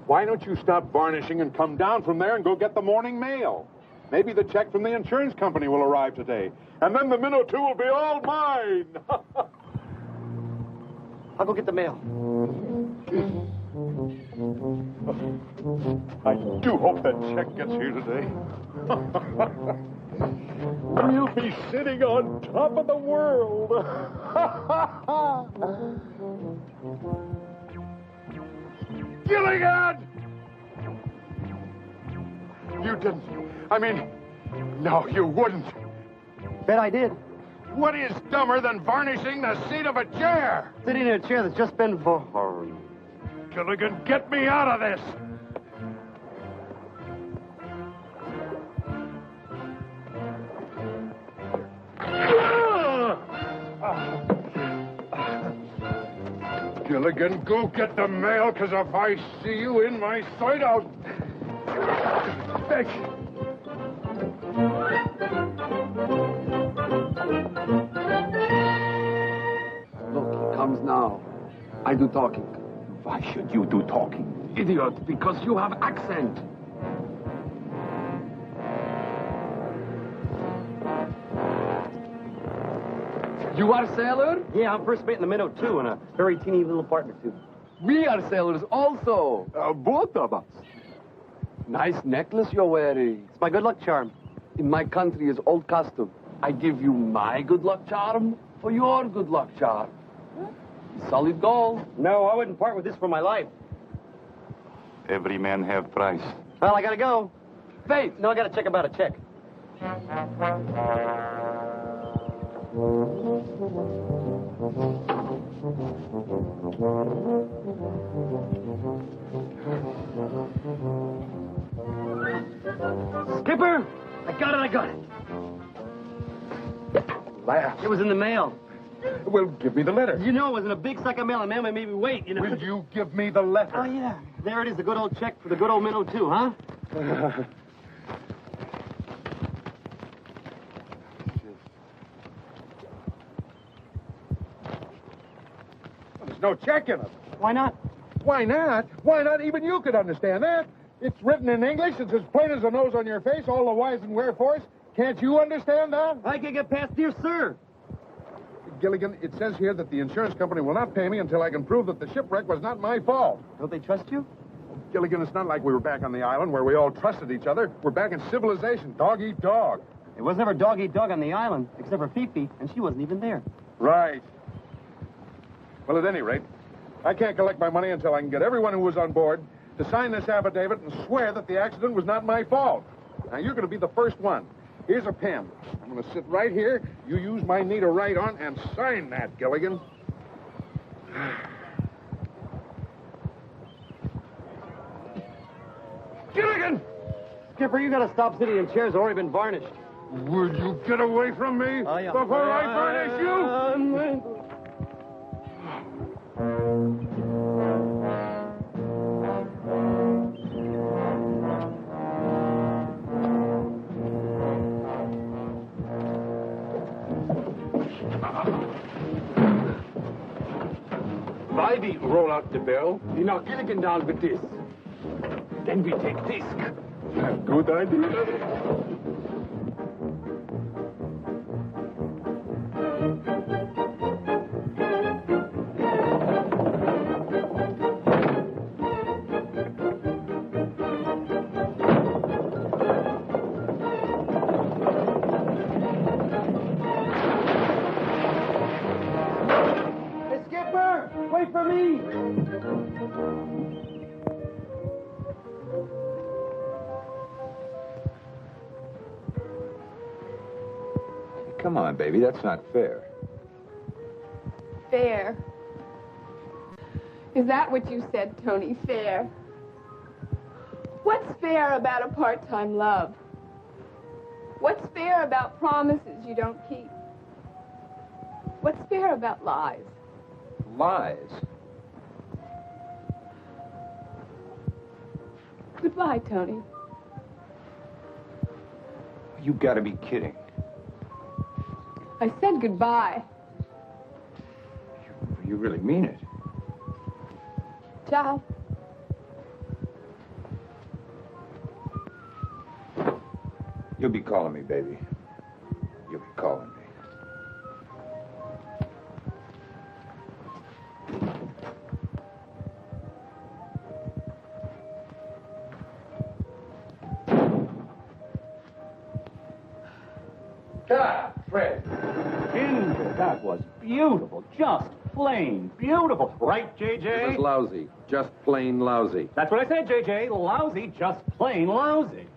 Why don't you stop varnishing and come down from there and go get the morning mail? Maybe the check from the insurance company will arrive today. And then the minnow 2 will be all mine. I'll go get the mail. I do hope that check gets here today. We'll be sitting on top of the world. Gilligan! You didn't. I mean, no, you wouldn't. Bet I did. What is dumber than varnishing the seat of a chair? Sitting in a chair that's just been varnished. Gilligan, get me out of this. Gilligan, go get the mail, because if I see you in my sight, I'll... Thank you. Look, he comes now. I do talking. Why should you do talking? Idiot, because you have accent. You are sailor? Yeah, I'm first mate in the minnow 2 and a very teeny little partner, too. We are sailors also. Both of us. Nice necklace you're wearing. It's my good luck charm. In my country is old custom. I give you my good luck charm for your good luck charm. Solid gold. No, I wouldn't part with this for my life. Every man have price. Well, I gotta go. Wait. No, I gotta check about a check. Skipper! I got it. Last. It was in the mail. Well, give me the letter. You know, it was in a big sack of mail, and man made me wait, you know. Will you give me the letter? Oh, yeah. There it is, the good old check for the good old minnow, too, huh? There's no check in it. Why not? Why not? Why not? Even you could understand that. It's written in English. It's as plain as the nose on your face, all the whys and wherefores. Can't you understand that? I can get past, dear sir. Gilligan, it says here that the insurance company will not pay me until I can prove that the shipwreck was not my fault. Don't they trust you? Gilligan, it's not like we were back on the island where we all trusted each other. We're back in civilization, dog eat dog. It was never dog eat dog on the island, except for Fifi, and she wasn't even there. Right. Well, at any rate, I can't collect my money until I can get everyone who was on board to sign this affidavit and swear that the accident was not my fault. Now, you're going to be the first one. Here's a pen. I'm going to sit right here. You use my knee to write on and sign that, Gilligan. Gilligan! Skipper, you gotta stop sitting in chairs already been varnished. Would you get away from me before I varnish you? While we roll out the barrel, we knock Gilligan down with this. Then we take disc. Good idea. Hey, Skipper! Wait for me! Come on, baby, that's not fair. Fair. Is that what you said, Tony? Fair? What's fair about a part-time love? What's fair about promises you don't keep? What's fair about lies? Lies? Goodbye, Tony. You gotta be kidding. I said goodbye. You really mean it. Ciao. You'll be calling me, baby. You'll be calling me. Fred. Ginger, that was beautiful. Just plain beautiful. Right, J.J.? It was lousy. Just plain lousy. That's what I said, J.J. Lousy, just plain lousy.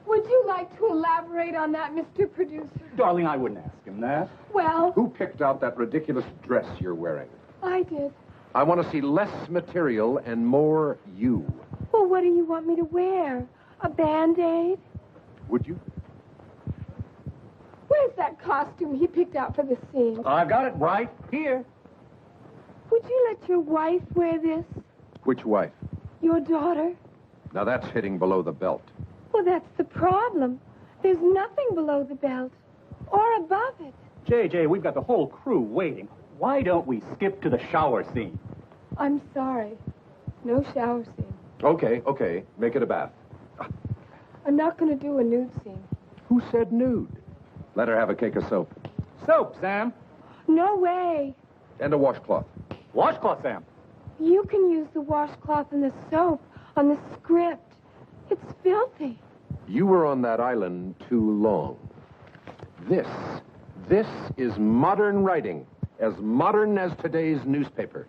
Would you like to elaborate on that, Mr. Producer? Darling, I wouldn't ask him that. Well, Who picked out that ridiculous dress you're wearing? I did. I want to see less material and more you. Well, what do you want me to wear? A Band-Aid? Would you? Where's that costume he picked out for the scene? I've got it right here. Would you let your wife wear this? Which wife? Your daughter? Now that's hitting below the belt. Well, that's the problem. There's nothing below the belt or above it. J.J., we've got the whole crew waiting. Why don't we skip to the shower scene? I'm sorry. No shower scene. Okay. Make it a bath. I'm not going to do a nude scene. Who said nude? Let her have a cake of soap. Soap, Sam. No way. And a washcloth. Washcloth, Sam. You can use the washcloth and the soap on the script. It's filthy. You were on that island too long. This is modern writing. As modern as today's newspaper.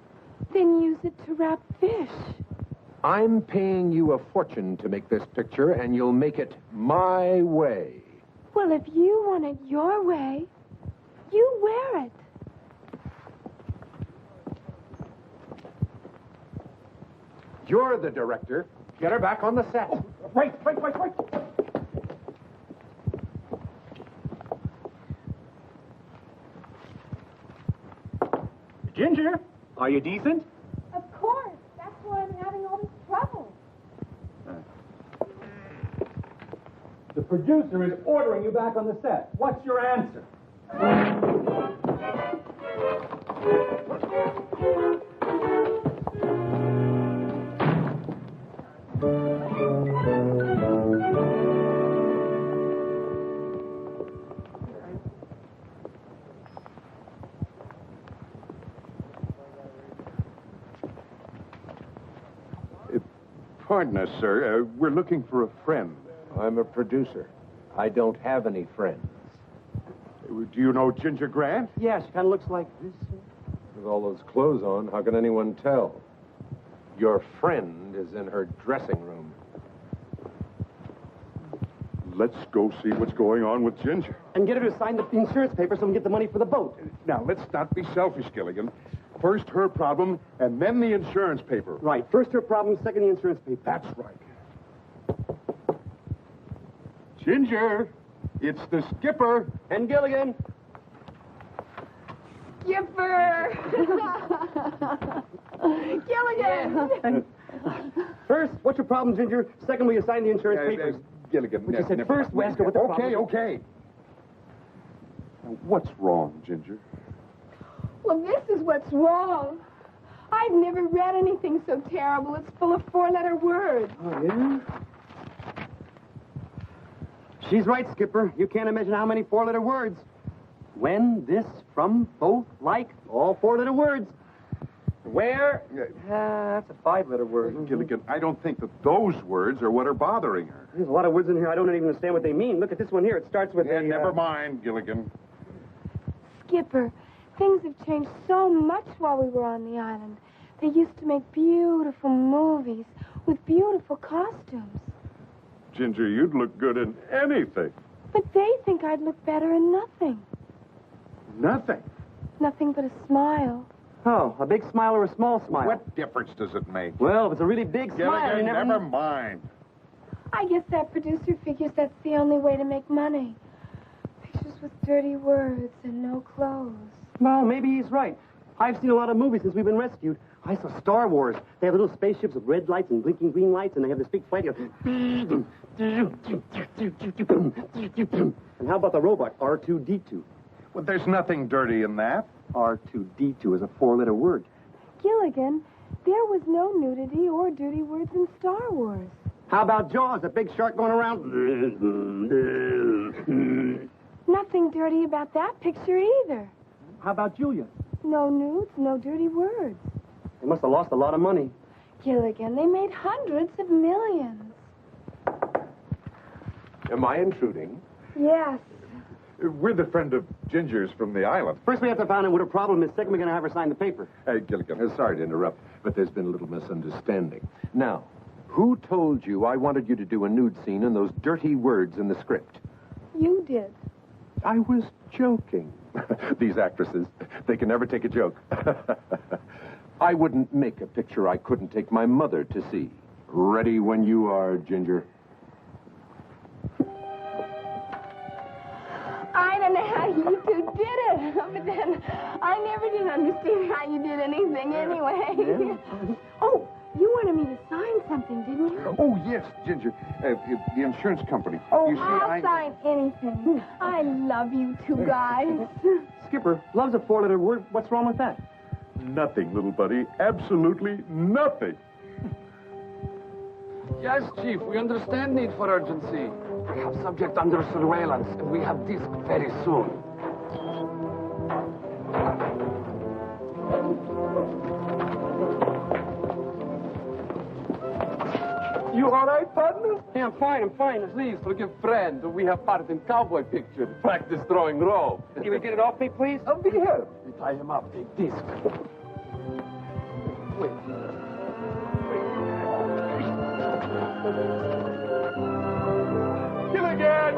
Then use it to wrap fish. I'm paying you a fortune to make this picture, and you'll make it my way. Well, if you want it your way, you wear it. You're the director. Get her back on the set. Oh, right. Ginger, are you decent? Of course. That's why I'm having all this trouble. The producer is ordering you back on the set. What's your answer? Pardon us, sir. We're looking for a friend. I'm a producer. I don't have any friends. Do you know Ginger Grant? Yeah, she kind of looks like this. With all those clothes on, how can anyone tell? Your friend is in her dressing room. Let's go see what's going on with Ginger. And get her to sign the insurance paper so we can get the money for the boat. Now, let's not be selfish, Gilligan. First her problem, and then the insurance paper. Right. First her problem, second the insurance paper. That's right. Ginger, it's the skipper. And Gilligan. Skipper! Gilligan! First, what's your problem, Ginger? Second, will you sign the insurance papers? Gilligan. But you said first, we ask her what the problem is. Okay. Now, what's wrong, Ginger? Well, this is what's wrong. I've never read anything so terrible. It's full of four-letter words. Oh, yeah? She's right, Skipper. You can't imagine how many four-letter words. When, this, from, both, like, all four-letter words. Where? That's a five-letter word. Gilligan, I don't think that those words are what are bothering her. There's a lot of words in here I don't even understand what they mean. Look at this one here. It starts with a... Never mind, Gilligan. Skipper, things have changed so much while we were on the island. They used to make beautiful movies with beautiful costumes. Ginger, you'd look good in anything. But they think I'd look better in nothing. Nothing? Nothing but a smile. Oh, a big smile or a small smile? What difference does it make? Well, if it's a really big smile, you never mind. I guess that producer figures that's the only way to make money. Pictures with dirty words and no clothes. Well, maybe he's right. I've seen a lot of movies since we've been rescued. I saw Star Wars. They have little spaceships with red lights and blinking green lights, and they have this big fight. And how about the robot, R2-D2? Well, there's nothing dirty in that. R2-D2 is a four-letter word. Gilligan, there was no nudity or dirty words in Star Wars. How about Jaws, a big shark going around? Nothing dirty about that picture either. How about Julia? No nudes, no dirty words. They must have lost a lot of money. Gilligan, they made hundreds of millions. Am I intruding? Yes. We're the friend of Ginger's from the island. First, we have to find out what her problem is. Second, we're going to have her sign the paper. Hey, Gilligan, sorry to interrupt, but there's been a little misunderstanding. Now, who told you I wanted you to do a nude scene in those dirty words in the script? You did. I was joking. These actresses, they can never take a joke. I wouldn't make a picture I couldn't take my mother to see. Ready when you are, Ginger. I don't know how you two did it, but then I never did understand how you did anything anyway. Oh, you wanted me to sign something, didn't you? Oh, yes, Ginger. The insurance company. Oh, you see, I'll sign anything. I love you two guys. Skipper, love's a four-letter word. What's wrong with that? Nothing, little buddy. Absolutely nothing. Yes, Chief, we understand need for urgency. We have subject under surveillance, and we have disc very soon. You all right, partner? Yeah, I'm fine. Please forgive friend. We have part in cowboy picture. Practice throwing rope. You would get it off me, please? I'll be here. We tie him up. Take disc. Wait. Gilligan!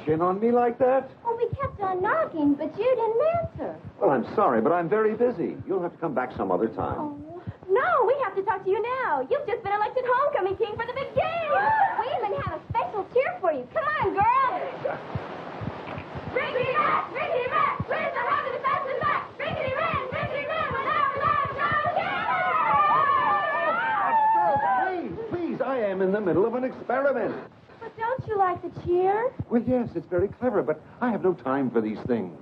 In on me like that? Oh, we kept on knocking, but you didn't answer. Well, I'm sorry, but I'm very busy. You'll have to come back some other time. Oh, no, we have to talk to you now. You've just been elected homecoming king for the big game. We even have a special cheer for you. Come on, girls. Rickety Rat! Rickety Rat! Where's the hug of the fast and back? Rickety Rat! Rickety Rat! With our love, Please, I am in the middle of an experiment. But don't you like the cheer? Well, yes, it's very clever, but I have no time for these things.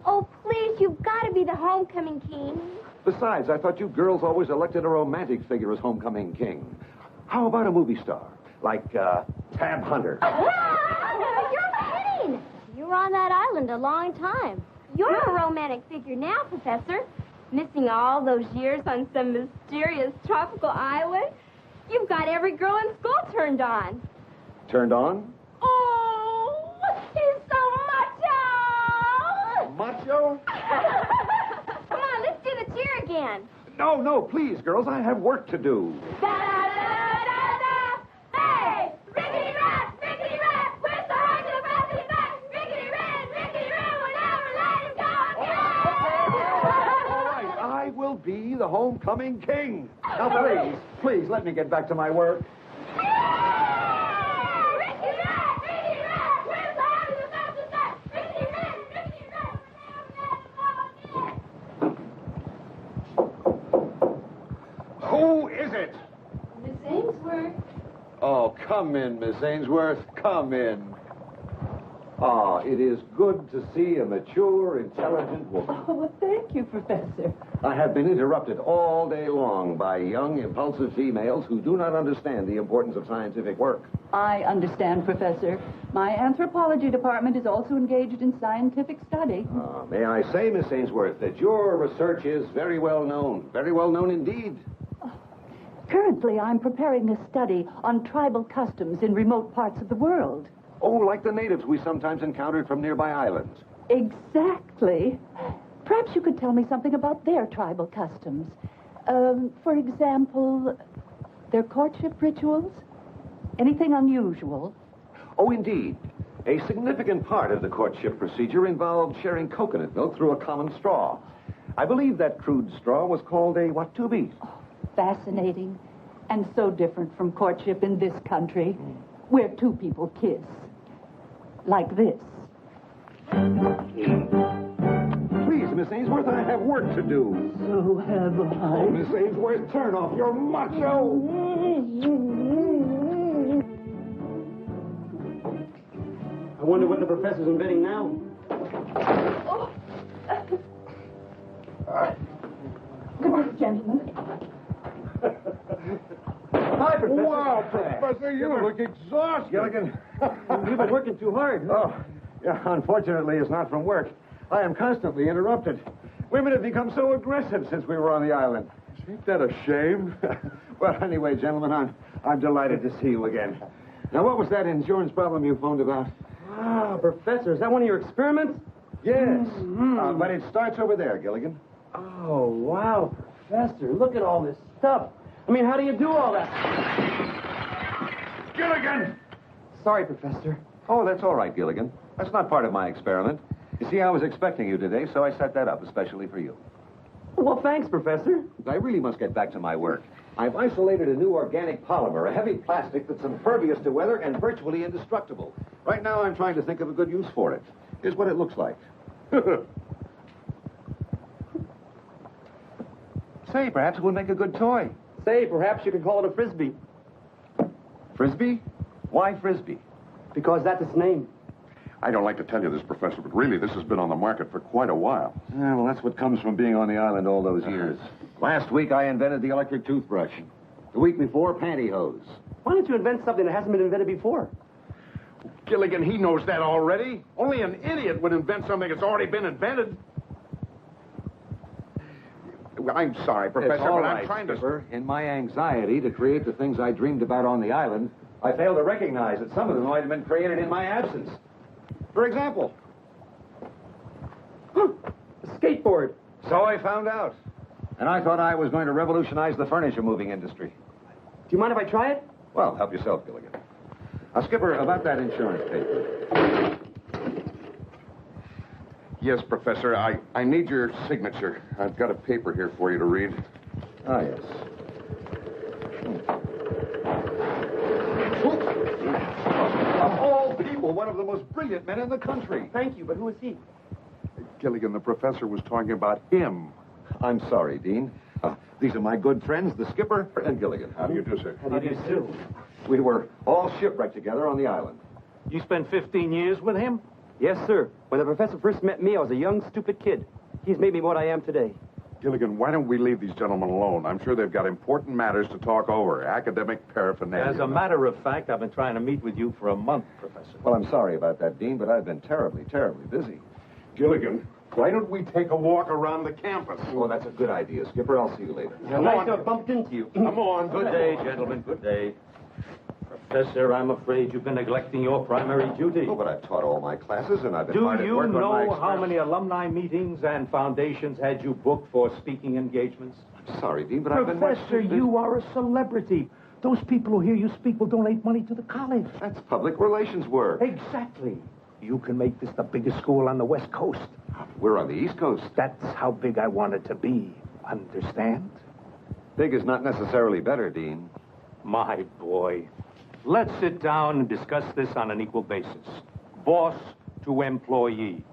Oh, please, you've got to be the homecoming king. Besides, I thought you girls always elected a romantic figure as homecoming king. How about a movie star? Like tab hunter. You're kidding. You were on that island a long time. You're a romantic figure now, Professor. Missing all those years on some mysterious tropical island. You've got every girl in school turned on. Turned on? Oh, he's so macho! Macho? Come on, let's do the cheer again. No, please, girls. I have work to do. Da-da-da-da-da! Hey! Rickety-rat! Rickety-rat! Where's the horse to the basket back? Rickety-rat! Rickety-rat! We'll never let him go again! All right, I will be the homecoming king. Now, please, let me get back to my work. Who is it? Miss Ainsworth. Oh, come in, Miss Ainsworth. Come in. Ah, it is good to see a mature, intelligent woman. Oh, well, thank you, Professor. I have been interrupted all day long by young, impulsive females who do not understand the importance of scientific work. I understand, Professor. My anthropology department is also engaged in scientific study. May I say, Miss Ainsworth, that your research is very well known indeed. Currently, I'm preparing a study on tribal customs in remote parts of the world. Oh, like the natives we sometimes encountered from nearby islands. Exactly. Perhaps you could tell me something about their tribal customs. For example, their courtship rituals? Anything unusual? Oh, indeed. A significant part of the courtship procedure involved sharing coconate milk through a common straw. I believe that crude straw was called a watubi. Fascinating. And so different from courtship in this country, where two people kiss. Like this. Please, Miss Ainsworth, I have work to do. So have I. Oh, Miss Ainsworth, turn off your macho. I wonder what the professor's inventing now. Good morning, gentlemen. Hi, Professor. Wow, Professor, you look exhausted. Gilligan. You've been working too hard. Oh, yeah, unfortunately, it's not from work. I am constantly interrupted. Women have become so aggressive since we were on the island. Ain't that a shame? Well, anyway, gentlemen, I'm delighted to see you again. Now, what was that insurance problem you phoned about? Ah, Professor, is that one of your experiments? Yes, but it starts over there, Gilligan. Oh, wow, Professor, look at all this stuff. I mean, how do you do all that? Gilligan! Sorry, Professor. Oh, that's all right, Gilligan. That's not part of my experiment. You see, I was expecting you today, so I set that up especially for you. Well, thanks, Professor. I really must get back to my work. I've isolated a new organic polymer, a heavy plastic that's impervious to weather and virtually indestructible. Right now, I'm trying to think of a good use for it. Here's what it looks like. Say, perhaps it would make a good toy. Say, perhaps you could call it a frisbee. Frisbee? Why frisbee? Because that's its name. I don't like to tell you this, Professor, but really, this has been on the market for quite a while. Yeah, well, that's what comes from being on the island all those years. Last week, I invented the electric toothbrush. The week before, pantyhose. Why don't you invent something that hasn't been invented before? Gilligan, he knows that already. Only an idiot would invent something that's already been invented. I'm sorry, Professor, It's all but right, I'm trying to... Skipper. In my anxiety to create the things I dreamed about on the island, I failed to recognize that some of them might have been created in my absence. For example... A skateboard. So I found out. And I thought I was going to revolutionize the furniture moving industry. Do you mind if I try it? Well, help yourself, Gilligan. Now, Skipper, about that insurance paper. Yes, Professor, I need your signature. I've got a paper here for you to read. Ah, yes. Of all people, one of the most brilliant men in the country. Thank you, but who is he? Gilligan, the professor was talking about him. I'm sorry, Dean. These are my good friends, the Skipper and Gilligan. How do you do, sir? How do you do? We were all shipwrecked together on the island. You spent 15 years with him? Yes, sir. When the professor first met me, I was a young, stupid kid. He's made me what I am today. Gilligan, why don't we leave these gentlemen alone? I'm sure they've got important matters to talk over, academic paraphernalia. As a matter of fact, I've been trying to meet with you for a month, Professor. Well, I'm sorry about that, Dean, but I've been terribly busy. Gilligan, why don't we take a walk around the campus? Oh, that's a good idea, Skipper. I'll see you later. Nice to have bumped into you. Come on. Good day, gentlemen. Good day. Professor, I'm afraid you've been neglecting your primary duty. Oh, but I've taught all my classes, and I've been Do hard at you work on my know how experiments. many alumni meetings and foundations had you booked for speaking engagements? I'm sorry, Dean, but I've been... Professor, you are a celebrity. Those people who hear you speak will donate money to the college. That's public relations work. Exactly. You can make this the biggest school on the West Coast. We're on the East Coast. That's how big I want it to be. Understand? Big is not necessarily better, Dean. My boy. Let's sit down and discuss this on an equal basis. Boss to employee.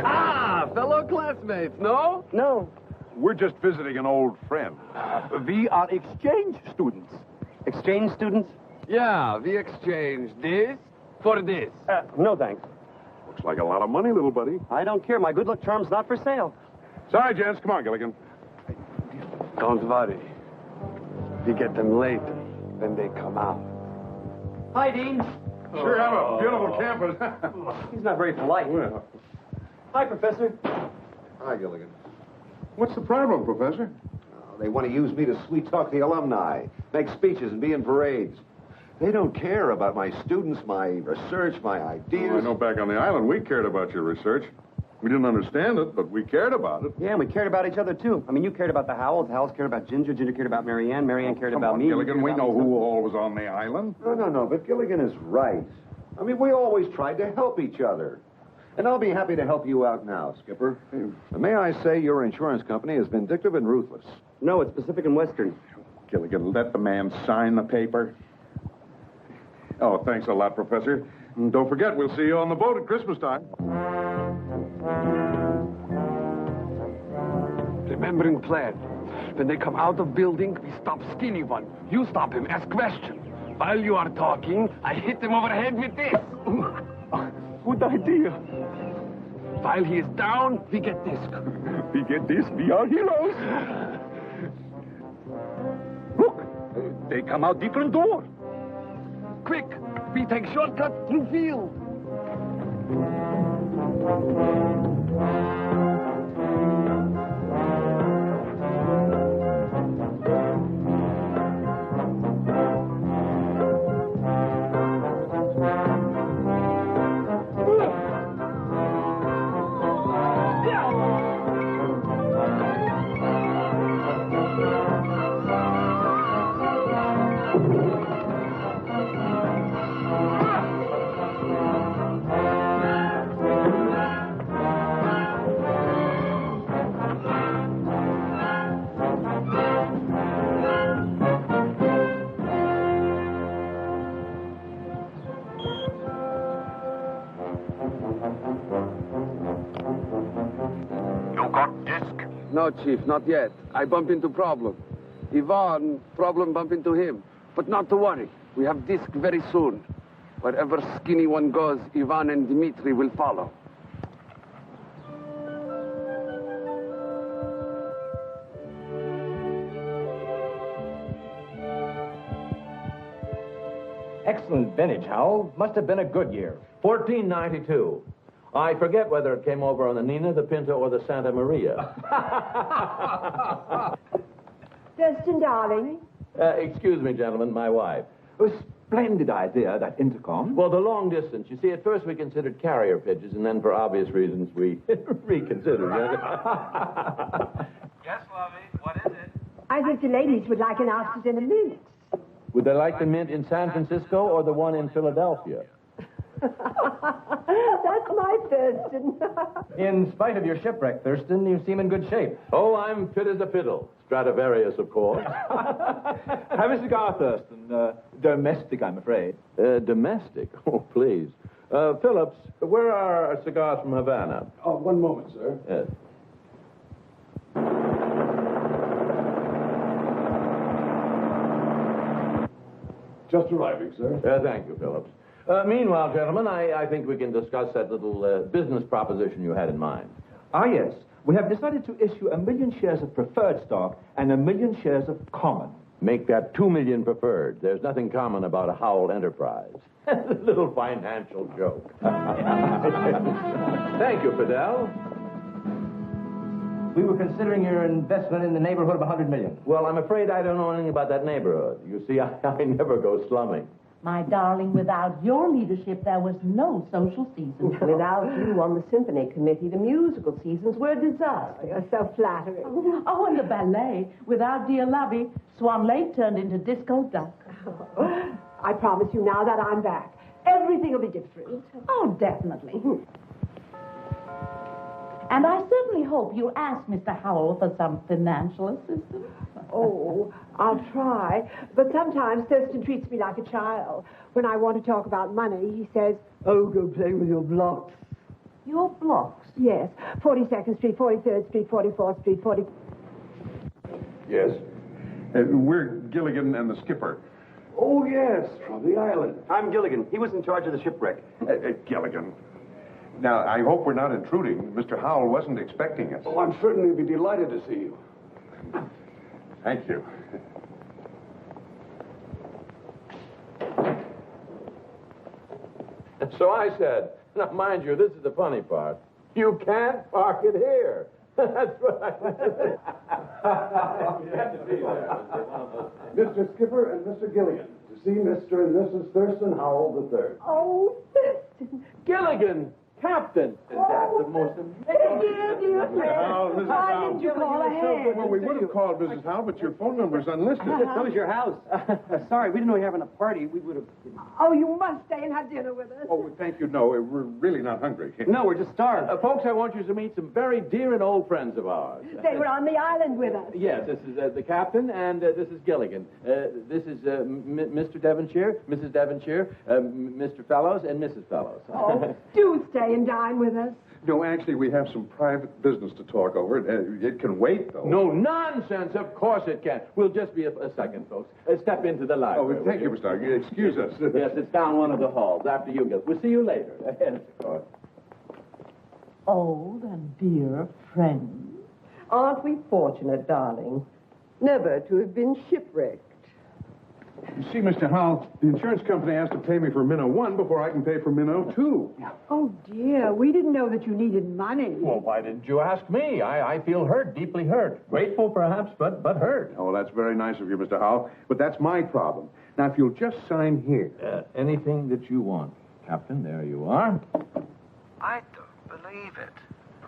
Ah, fellow classmates, no? No. We're just visiting an old friend. We are exchange students. Exchange students? Yeah, we exchange this for this. No, thanks. Looks like a lot of money, little buddy. I don't care. My good luck charm's not for sale. Sorry, gents. Come on, Gilligan. Don't worry. We get them later when they come out. Hi, Dean. Sure have a beautiful campus. He's not very polite. Well, Hi, Professor. Hi, Gilligan. what's the problem, Professor? They want to use me to sweet-talk the alumni, make speeches and be in parades. They don't care about my students, my research, my ideas. Oh, I know back on the island we cared about your research. We didn't understand it, but we cared about it. Yeah, and we cared about each other, too. I mean, you cared about the Howells. The Howells cared about Ginger. Ginger cared about Marianne. Marianne cared about me. Gilligan, we know who all was on the island. No, but Gilligan is right. I mean, we always tried to help each other. And I'll be happy to help you out now, Skipper. And may I say your insurance company is vindictive and ruthless. No, it's Pacific and Western. Gilligan, let the man sign the paper. Oh, thanks a lot, Professor. And don't forget, we'll see you on the boat at Christmas time. Remembering plan. When they come out of building, we stop skinny one. You stop him, ask question. While you are talking, I hit him over the head with this. Good idea. While he is down, we get this. We get this, we are heroes. Look, they come out different door. Quick, we take shortcut through field. No, Chief, not yet. I bump into problem. Ivan, problem bump into him. But not to worry. We have disc very soon. Wherever skinny one goes, Ivan and Dmitri will follow. Excellent vintage, Howell. Must have been a good year. 1492. I forget whether it came over on the Nina, the Pinta, or the Santa Maria. Thurston, darling. Excuse me, gentlemen, my wife. A splendid idea, that intercom. Well, the long distance. You see, at first we considered carrier pigeons, and then for obvious reasons we reconsidered. Yes, Lovey, what is it? I think the ladies would like an ostrich in a minute. Would they like the mint in San Francisco or the one in Philadelphia? That's my Thurston. In spite of your shipwreck, Thurston, you seem in good shape. Oh, I'm fit as a fiddle. Stradivarius, of course. Have a cigar, Thurston. Domestic, I'm afraid. Domestic? Oh, please. Phillips, where are our cigars from Havana? Oh, one moment, sir. Yes. Just arriving, sir. Thank you, Phillips. Meanwhile, gentlemen, I think we can discuss that little business proposition you had in mind. Ah, yes. We have decided to issue 1 million shares of preferred stock and 1 million shares of common. Make that 2 million preferred. There's nothing common about a Howell enterprise. A little financial joke. Thank you, Fidel. We were considering your investment in the neighborhood of 100 million. Well, I'm afraid I don't know anything about that neighborhood. You see, I never go slumming. My darling, without your leadership, there was no social season. Without you on the symphony committee, the musical seasons were a disaster. You're so flattering. Oh, and the ballet. Without dear Lovey, Swan Lake turned into Disco Duck. I promise you now that I'm back, everything will be different. Oh, definitely. And I certainly hope you ask Mr. Howell for some financial assistance. Oh, I'll try. But sometimes Thurston treats me like a child. When I want to talk about money, he says, "Oh, go play with your blocks." Your blocks? Yes. 42nd Street, 43rd Street, 44th Street, 40... Yes. We're Gilligan and the skipper. Oh, yes, from the island. I'm Gilligan. He was in charge of the shipwreck. Gilligan. Now, I hope we're not intruding. Mr. Howell wasn't expecting us. Oh, I'm certainly be delighted to see you. Thank you. So I said, now mind you, this is the funny part. You can't park it here. That's what I said. You have to be there. Mr. Skipper and Mr. Gilligan, to see Mr. and Mrs. Thurston Howell III. Oh, Thurston. Gilligan, Captain. That's the most Dear friend. Why didn't you call ahead? Well, we would have called Mrs. Howell, but your phone number's unlisted. So is your house. Sorry, we didn't know you were having a party. We would have... Oh, you must stay and have dinner with us. Oh, thank you. No, we're really not hungry. No, we're just starved. Folks, I want you to meet some very dear and old friends of ours. They were on the island with us. Yes, this is the captain, and this is Gilligan. This is Mr. Devonshire, Mrs. Devonshire, Mr. Fellows, and Mrs. Fellows. Oh, do stay and dine with us. No, actually, we have some private business to talk over. It can wait, though. No nonsense. Of course it can. We'll just be a second, folks. Step into the library. Oh, thank you, Mr. Stark. Excuse us. Yes, it's down one of the halls. After you go. We'll see you later. Yes, of course. Old and dear friends. Aren't we fortunate, darling? Never to have been shipwrecked. You see, Mr. Howell, the insurance company has to pay me for Minnow 1 before I can pay for Minnow 2. Oh, dear. We didn't know that you needed money. Well, why didn't you ask me? I feel hurt, deeply hurt. Grateful, perhaps, but hurt. Oh, that's very nice of you, Mr. Howell, but that's my problem. Now, if you'll just sign here. Anything that you want, Captain. There you are. I don't believe it.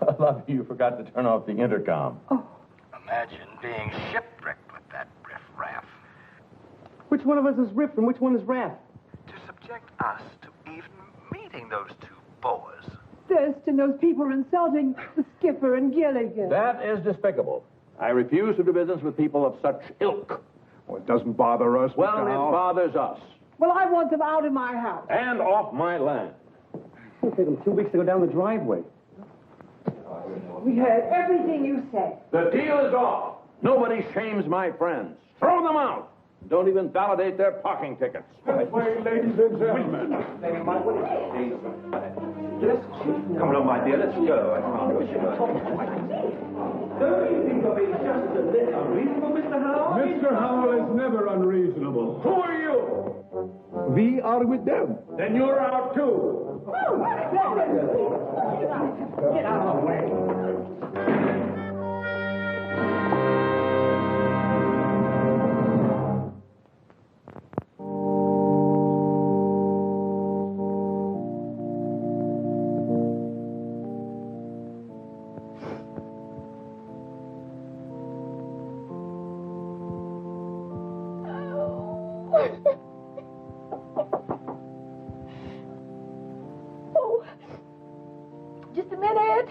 I love you. You forgot to turn off the intercom. Oh. Imagine being shipwrecked with that riff-raff. Which one of us is Riff and which one is Raff? To subject us to even meeting those two boas. Thurston, those people are insulting the skipper and Gilligan. That is despicable. I refuse to do business with people of such ilk. Well, it doesn't bother us, Well, Mr. it Howell. bothers us. Well, I want them out of my house. And off my land. It'll take them 2 weeks to go down the driveway. We heard everything you said. The deal is off. Nobody shames my friends. Throw them out. Don't even validate their parking tickets. This way, ladies and gentlemen. Come along, my dear. Let's go. I can't go. Don't you think of being just a little unreasonable, Mr. Howell? Mr. Howell is never unreasonable. Who are you? We are with them. Then you're out, too. Get out of the way. Oh, just a minute.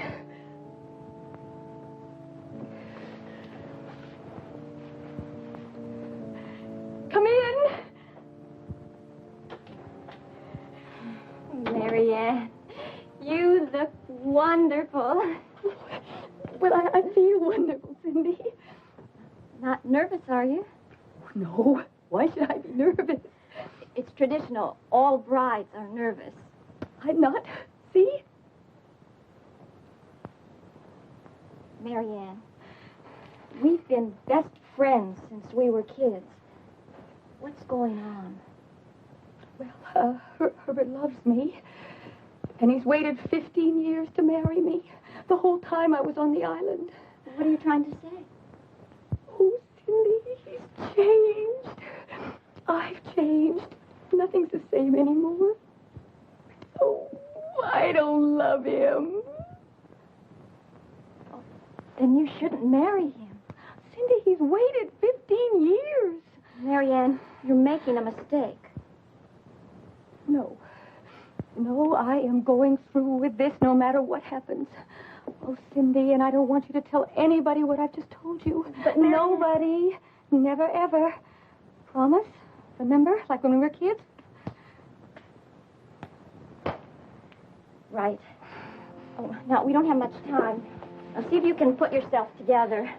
Come in. Marianne, you look wonderful. Well, I feel wonderful, Cindy. Not nervous, are you? No. Why should I be nervous? It's traditional. All brides are nervous. I'm not. See? Marianne, we've been best friends since we were kids. What's going on? Well, Herbert loves me. And he's waited 15 years to marry me. The whole time I was on the island. What are you trying to say? Oh, Cindy, he's changed. I've changed. Nothing's the same anymore. Oh, I don't love him. Oh, then you shouldn't marry him. Cindy, he's waited 15 years. Marianne, you're making a mistake. No. No, I am going through with this no matter what happens. Oh, Cindy, and I don't want you to tell anybody what I've just told you. But nobody, never ever. Promise? Remember, like when we were kids? Right. Oh, now, we don't have much time. Now, see if you can put yourself together.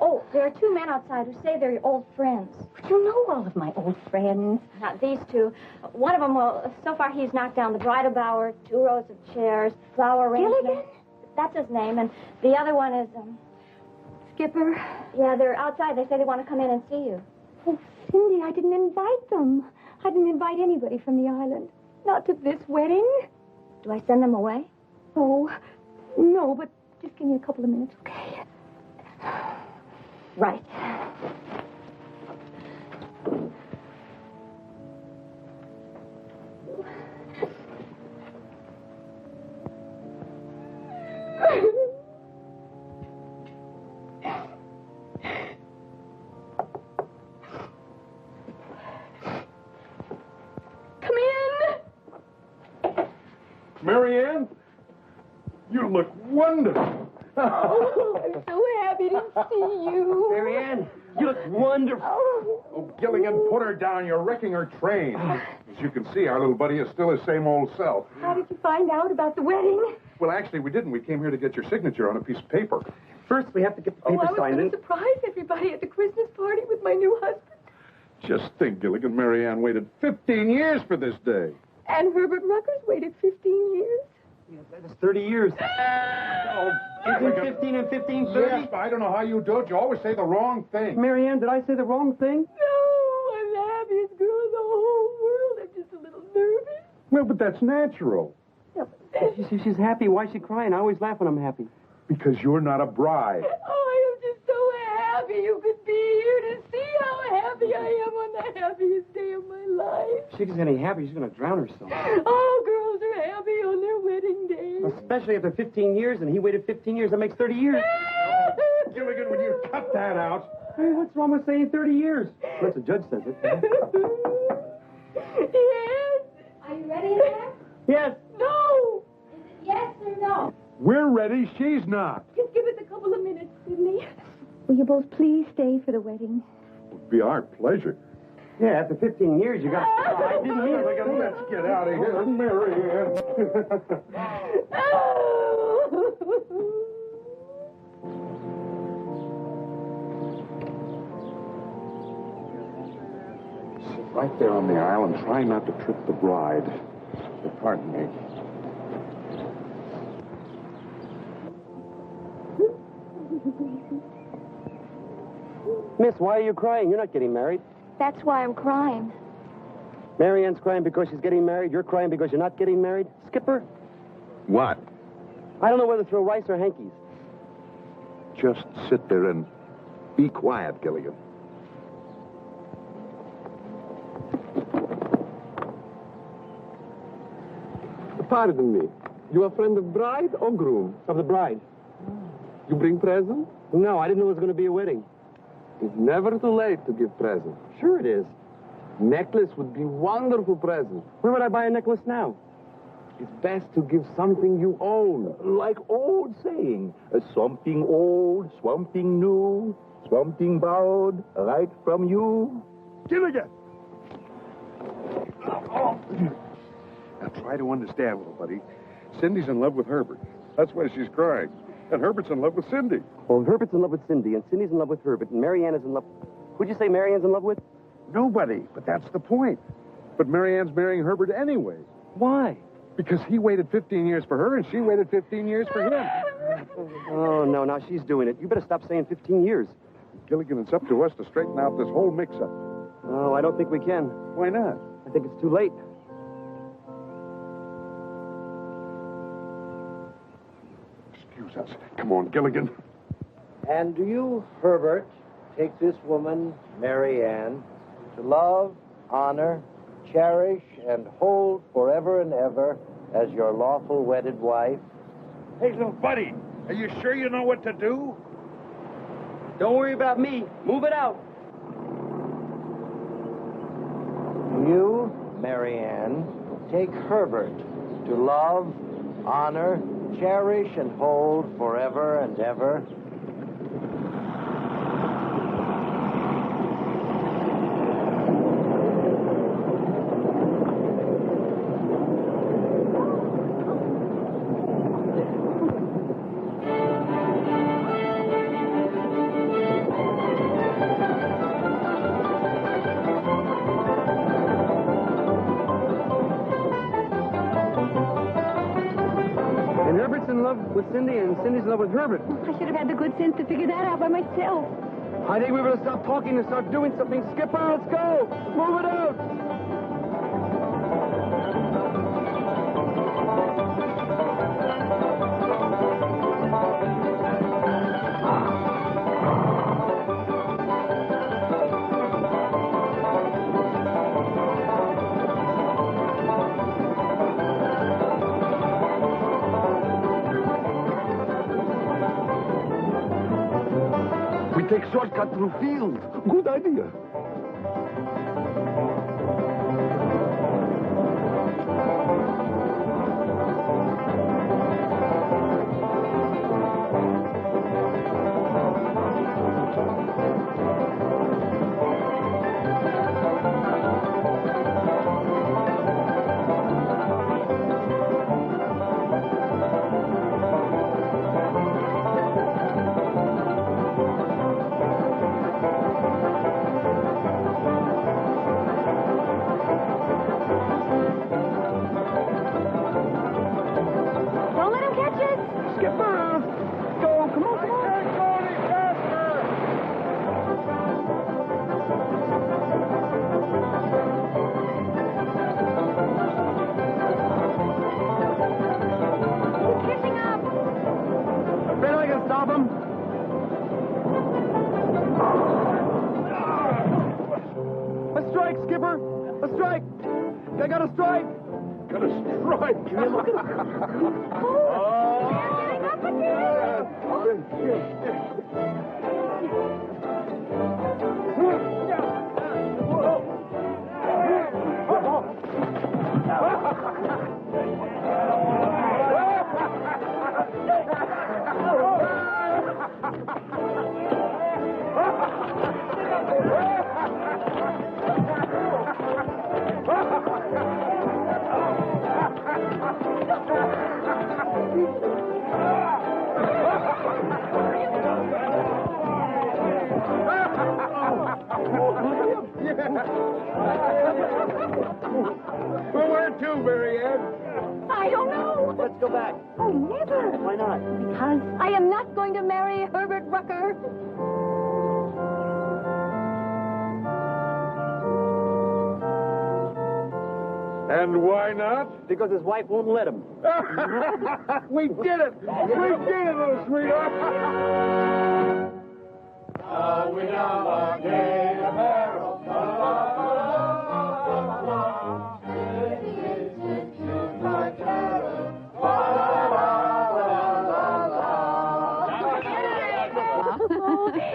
Oh, there are two men outside who say they're your old friends. But you know all of my old friends. Not these two. One of them, well, so far he's knocked down the bridal bower, 2 rows of chairs, flower arrangement. Gilligan? That's his name. And the other one is, Skipper? Yeah, they're outside. They say they want to come in and see you. Oh, Cindy, I didn't invite them. I didn't invite anybody from the island. Not to this wedding. Do I send them away? Oh, no, but just give me a couple of minutes, okay? Right. Come in. Marianne, you look wonderful. Oh, I'm so happy to see you. Marianne, you look wonderful. Oh, Gilligan, put her down. You're wrecking her train. As you can see, our little buddy is still his same old self. How did you find out about the wedding? Well, actually, we didn't. We came here to get your signature on a piece of paper. First, we have to get the Oh, paper I was signed. going to surprise everybody at the Christmas party with my new husband. Just think, Gilligan, Marianne waited 15 years for this day. And Herbert Ruckers waited 15 years. Yeah, that's 30 years. Oh, Isn't 15 and 15 30? Yes, but I don't know how you do it. You always say the wrong thing. Marianne, did I say the wrong thing? No, I'm the happiest girl in the whole world. I'm just a little nervous. Well, but that's natural. Yeah, but She's happy. Why is she crying? I always laugh when I'm happy. Because you're not a bride. Oh, I am just so happy you could be here to see how happy I am on the happiest day of my life. If she gets any happy, she's going to drown herself. Oh, girls are happy on their wedding day. Especially after 15 years, and he waited 15 years. That makes 30 years. Gilligan, would you cut that out? Hey, what's wrong with saying 30 years? Unless the judge says it. Yes. Are you ready in there? Yes. No. Is it yes or no? We're ready. She's not. Just give us a couple of minutes, Sidney. Will you both please stay for the wedding? It would be our pleasure. Yeah, after 15 years, you got... I didn't mean it. Let's get out of here, Marianne. Sit right there on the aisle and try not to trip the bride. Pardon me. Miss, why are you crying? You're not getting married. That's why I'm crying. Marianne's crying because she's getting married. You're crying because you're not getting married. Skipper, What? I don't know whether to throw rice or hankies. Just sit there and be quiet, Gilligan. Pardon me. You a friend of bride or groom? Of the bride. You bring present? No, I didn't know it was going to be a wedding. It's never too late to give present. Sure it is. Necklace would be wonderful present. Where would I buy a necklace now? It's best to give something you own. Like old saying, something old, something new, something borrowed right from you. Gilligan! Oh. Now try to understand, little buddy. Cindy's in love with Herbert. That's why she's crying. And Herbert's in love with Cindy. Well, Herbert's in love with Cindy, and Cindy's in love with Herbert, and Marianne is in love... Who'd you say Marianne's in love with? Nobody. But that's the point. But Marianne's marrying Herbert anyway. Why? Because he waited 15 years for her and she waited 15 years for him. Oh, no, now she's doing it. You better stop saying 15 years. Gilligan, it's up to us to straighten out this whole mix-up. Oh, I don't think we can. Why not? I think it's too late. Excuse us. Come on, Gilligan. And do you, Herbert, take this woman, Marianne, to love, honor, cherish, and hold forever and ever as your lawful wedded wife? Hey, little buddy, are you sure you know what to do? Don't worry about me. Move it out. Do you, Marianne, take Herbert to love, honor, cherish, and hold forever and ever? With Cindy, and Cindy's in love with Herbert. I should have had the good sense to figure that out by myself. I think we better stop talking and start doing something. Skipper, let's go. Move it out. Take shortcut through field. Good idea. Where to, Marianne? I don't know. Let's go back. Oh, never. Why not? Because I am not going to marry Herbert Rucker. And why not? Because his wife won't let him. We did it! We did it, little sweetheart! We down the gate of barrel.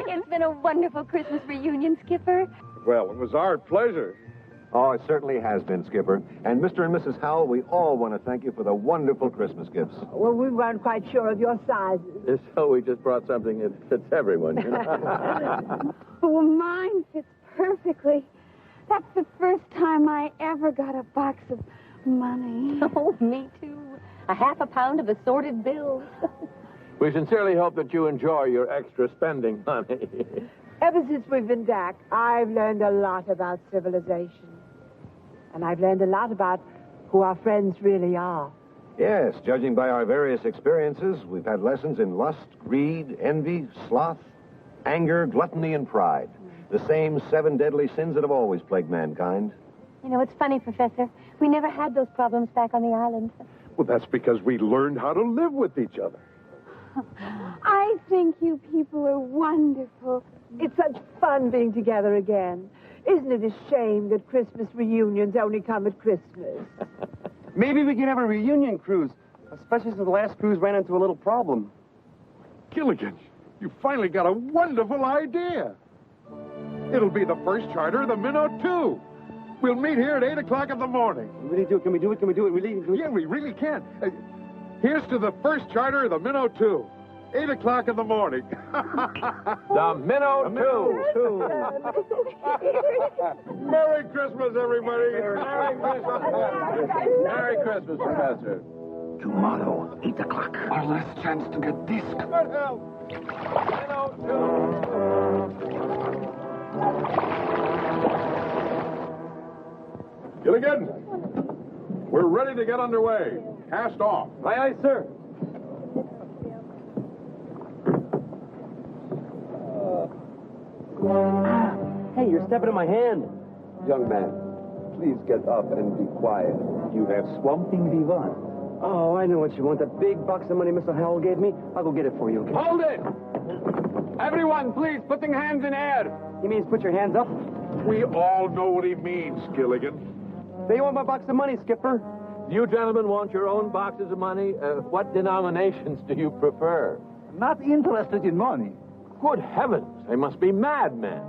It's been a wonderful Christmas reunion, Skipper. Well, it was our pleasure. Oh, it certainly has been, Skipper. And Mr. and Mrs. Howell, we all want to thank you for the wonderful Christmas gifts. Well, we weren't quite sure of your sizes. So we just brought something that fits everyone, you know? Oh, mine fits perfectly. That's the first time I ever got a box of money. Oh, me too. A half a pound of assorted bills. We sincerely hope that you enjoy your extra spending money. Ever since we've been back, I've learned a lot about civilization. And I've learned a lot about who our friends really are. Yes, judging by our various experiences, we've had lessons in lust, greed, envy, sloth, anger, gluttony, and pride. The same 7 deadly sins that have always plagued mankind. You know, it's funny, Professor. We never had those problems back on the island. Well, that's because we learned how to live with each other. I think you people are wonderful. It's such fun being together again. Isn't it a shame that Christmas reunions only come at Christmas? Maybe we can have a reunion cruise, especially since the last cruise ran into a little problem. Gilligan, you finally got a wonderful idea. It'll be the first charter of the Minnow 2. We'll meet here at 8 o'clock in the morning. Really do it? Can we do it? Can we do it? Really? Yeah, we really can. Here's to the first charter of the Minnow 2. 8 o'clock in the morning. The Minnow 2. Merry Christmas, everybody. Merry Christmas. Merry Christmas, Professor. Tomorrow, 8 o'clock. Our last chance to get disc. Good help. Gilligan, we're ready to get underway. Cast off. Aye, aye, sir. Hey, you're stepping in my hand. Young man, please get up and be quiet. You have swamping divan. Oh, I know what you want. The big box of money Mr. Hale gave me. I'll go get it for you, okay? Hold it! Everyone, please, putting hands in air. He means put your hands up. We all know what he means, Gilligan. They want my box of money, Skipper. You gentlemen want your own boxes of money? What denominations do you prefer? Not interested in money. Good heavens, they must be madmen.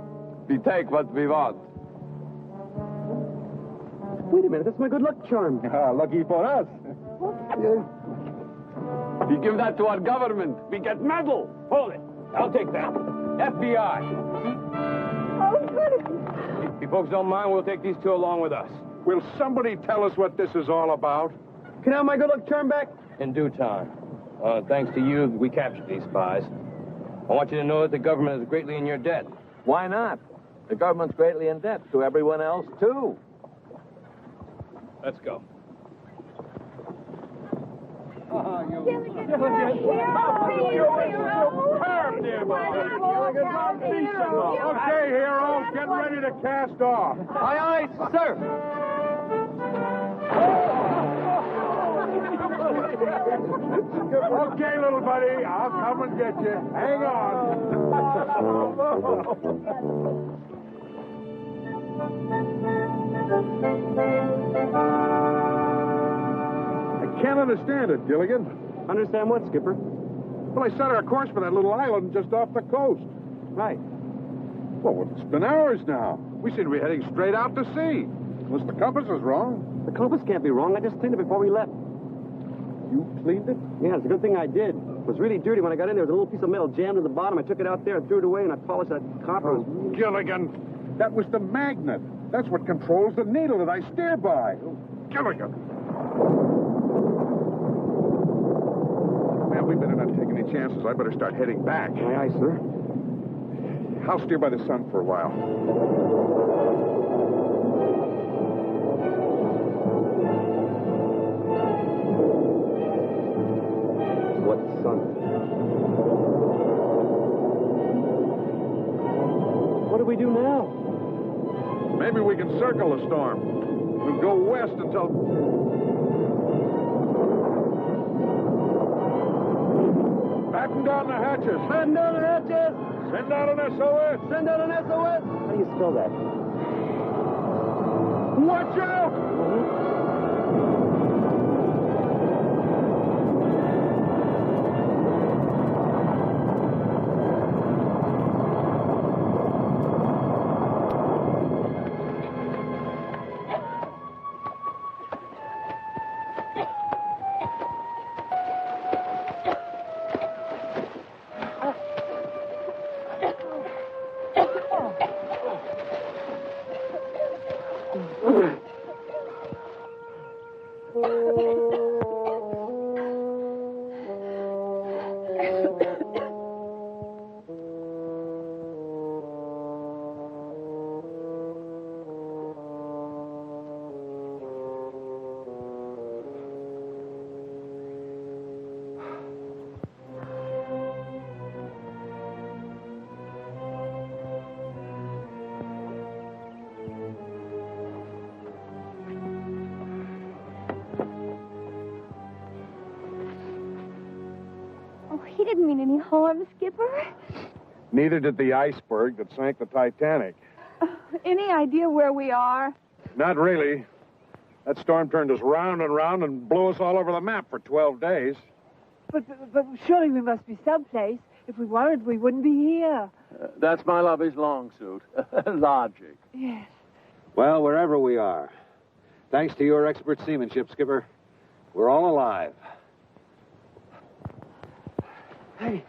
We take what we want. Wait a minute, that's my good luck charm. Lucky for us. We give that to our government. We get medal. Hold it. I'll take that. FBI. Oh, good. If you folks don't mind, we'll take these 2 along with us. Will somebody tell us what this is all about? Can I have my good luck charm back? In due time. Thanks to you, we captured these spies. I want you to know that the government is greatly in your debt. Why not? The government's greatly in debt to everyone else, too. Let's go. Okay, hero, get ready to cast off. Aye, aye, sir. Okay, little buddy, I'll come and get you. Hang on. I can't understand it, Gilligan. Understand what, Skipper? Well, I set our course for that little island just off the coast. Right. Well, it's been hours now. We seem to be heading straight out to sea. Unless the compass is wrong. The compass can't be wrong. I just cleaned it before we left. You cleaned it? Yeah, it's a good thing I did. It was really dirty when I got in there. There was a little piece of metal jammed in the bottom. I took it out there and threw it away, and I polished that copper. Oh, Gilligan, that was the magnet. That's what controls the needle that I steer by. Oh, Gilligan. Man, we better not take any chances. I better start heading back. Aye, aye, sir. I'll steer by the sun for a while. What sun? What do we do now? Maybe we can circle the storm. We'll go west until... Batten down the hatches. Batten down the hatches! Send out an SOS. Send out an SOS! How do you spell that? Watch out! he didn't mean any harm, Skipper. Neither did the iceberg that sank the Titanic. Any idea where we are? Not really. That storm turned us round and round and blew us all over the map for 12 days. But surely we must be someplace. If we weren't, we wouldn't be here. That's my lovey's long suit. Logic. Yes. Well, wherever we are, thanks to your expert seamanship, Skipper, we're all alive. Hey,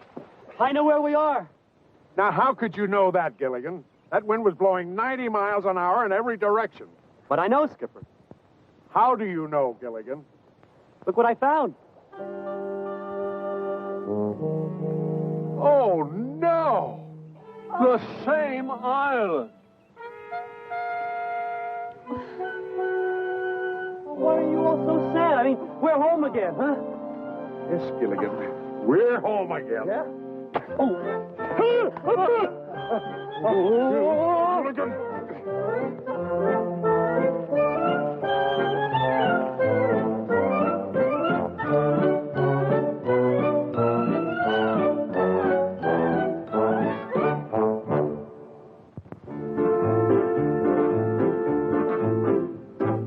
I know where we are. Now, how could you know that, Gilligan? That wind was blowing 90 miles an hour in every direction. But I know, Skipper. How do you know, Gilligan? Look what I found. Oh, no! The same island. Why are you all so sad? I mean, we're home again, huh? Yes, Gilligan. We're home again. Yeah? Oh, Gilligan!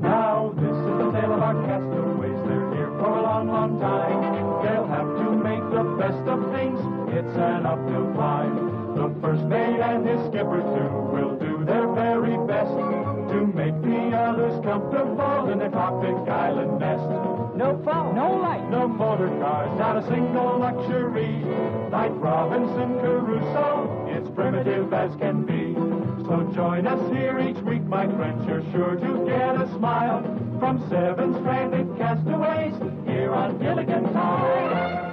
Now, this is the tale of our castaways. They're here for a long, long time. They'll have to make the best of things. It's an uphill climb. The first mate and his skipper, too, will do their very best to make the others comfortable in their tropic island nest. No phone, no light, no motor cars, not a single luxury. Like Robinson Crusoe, it's primitive as can be. So join us here each week, my friends. You're sure to get a smile from 7 stranded castaways here on Gilligan Time.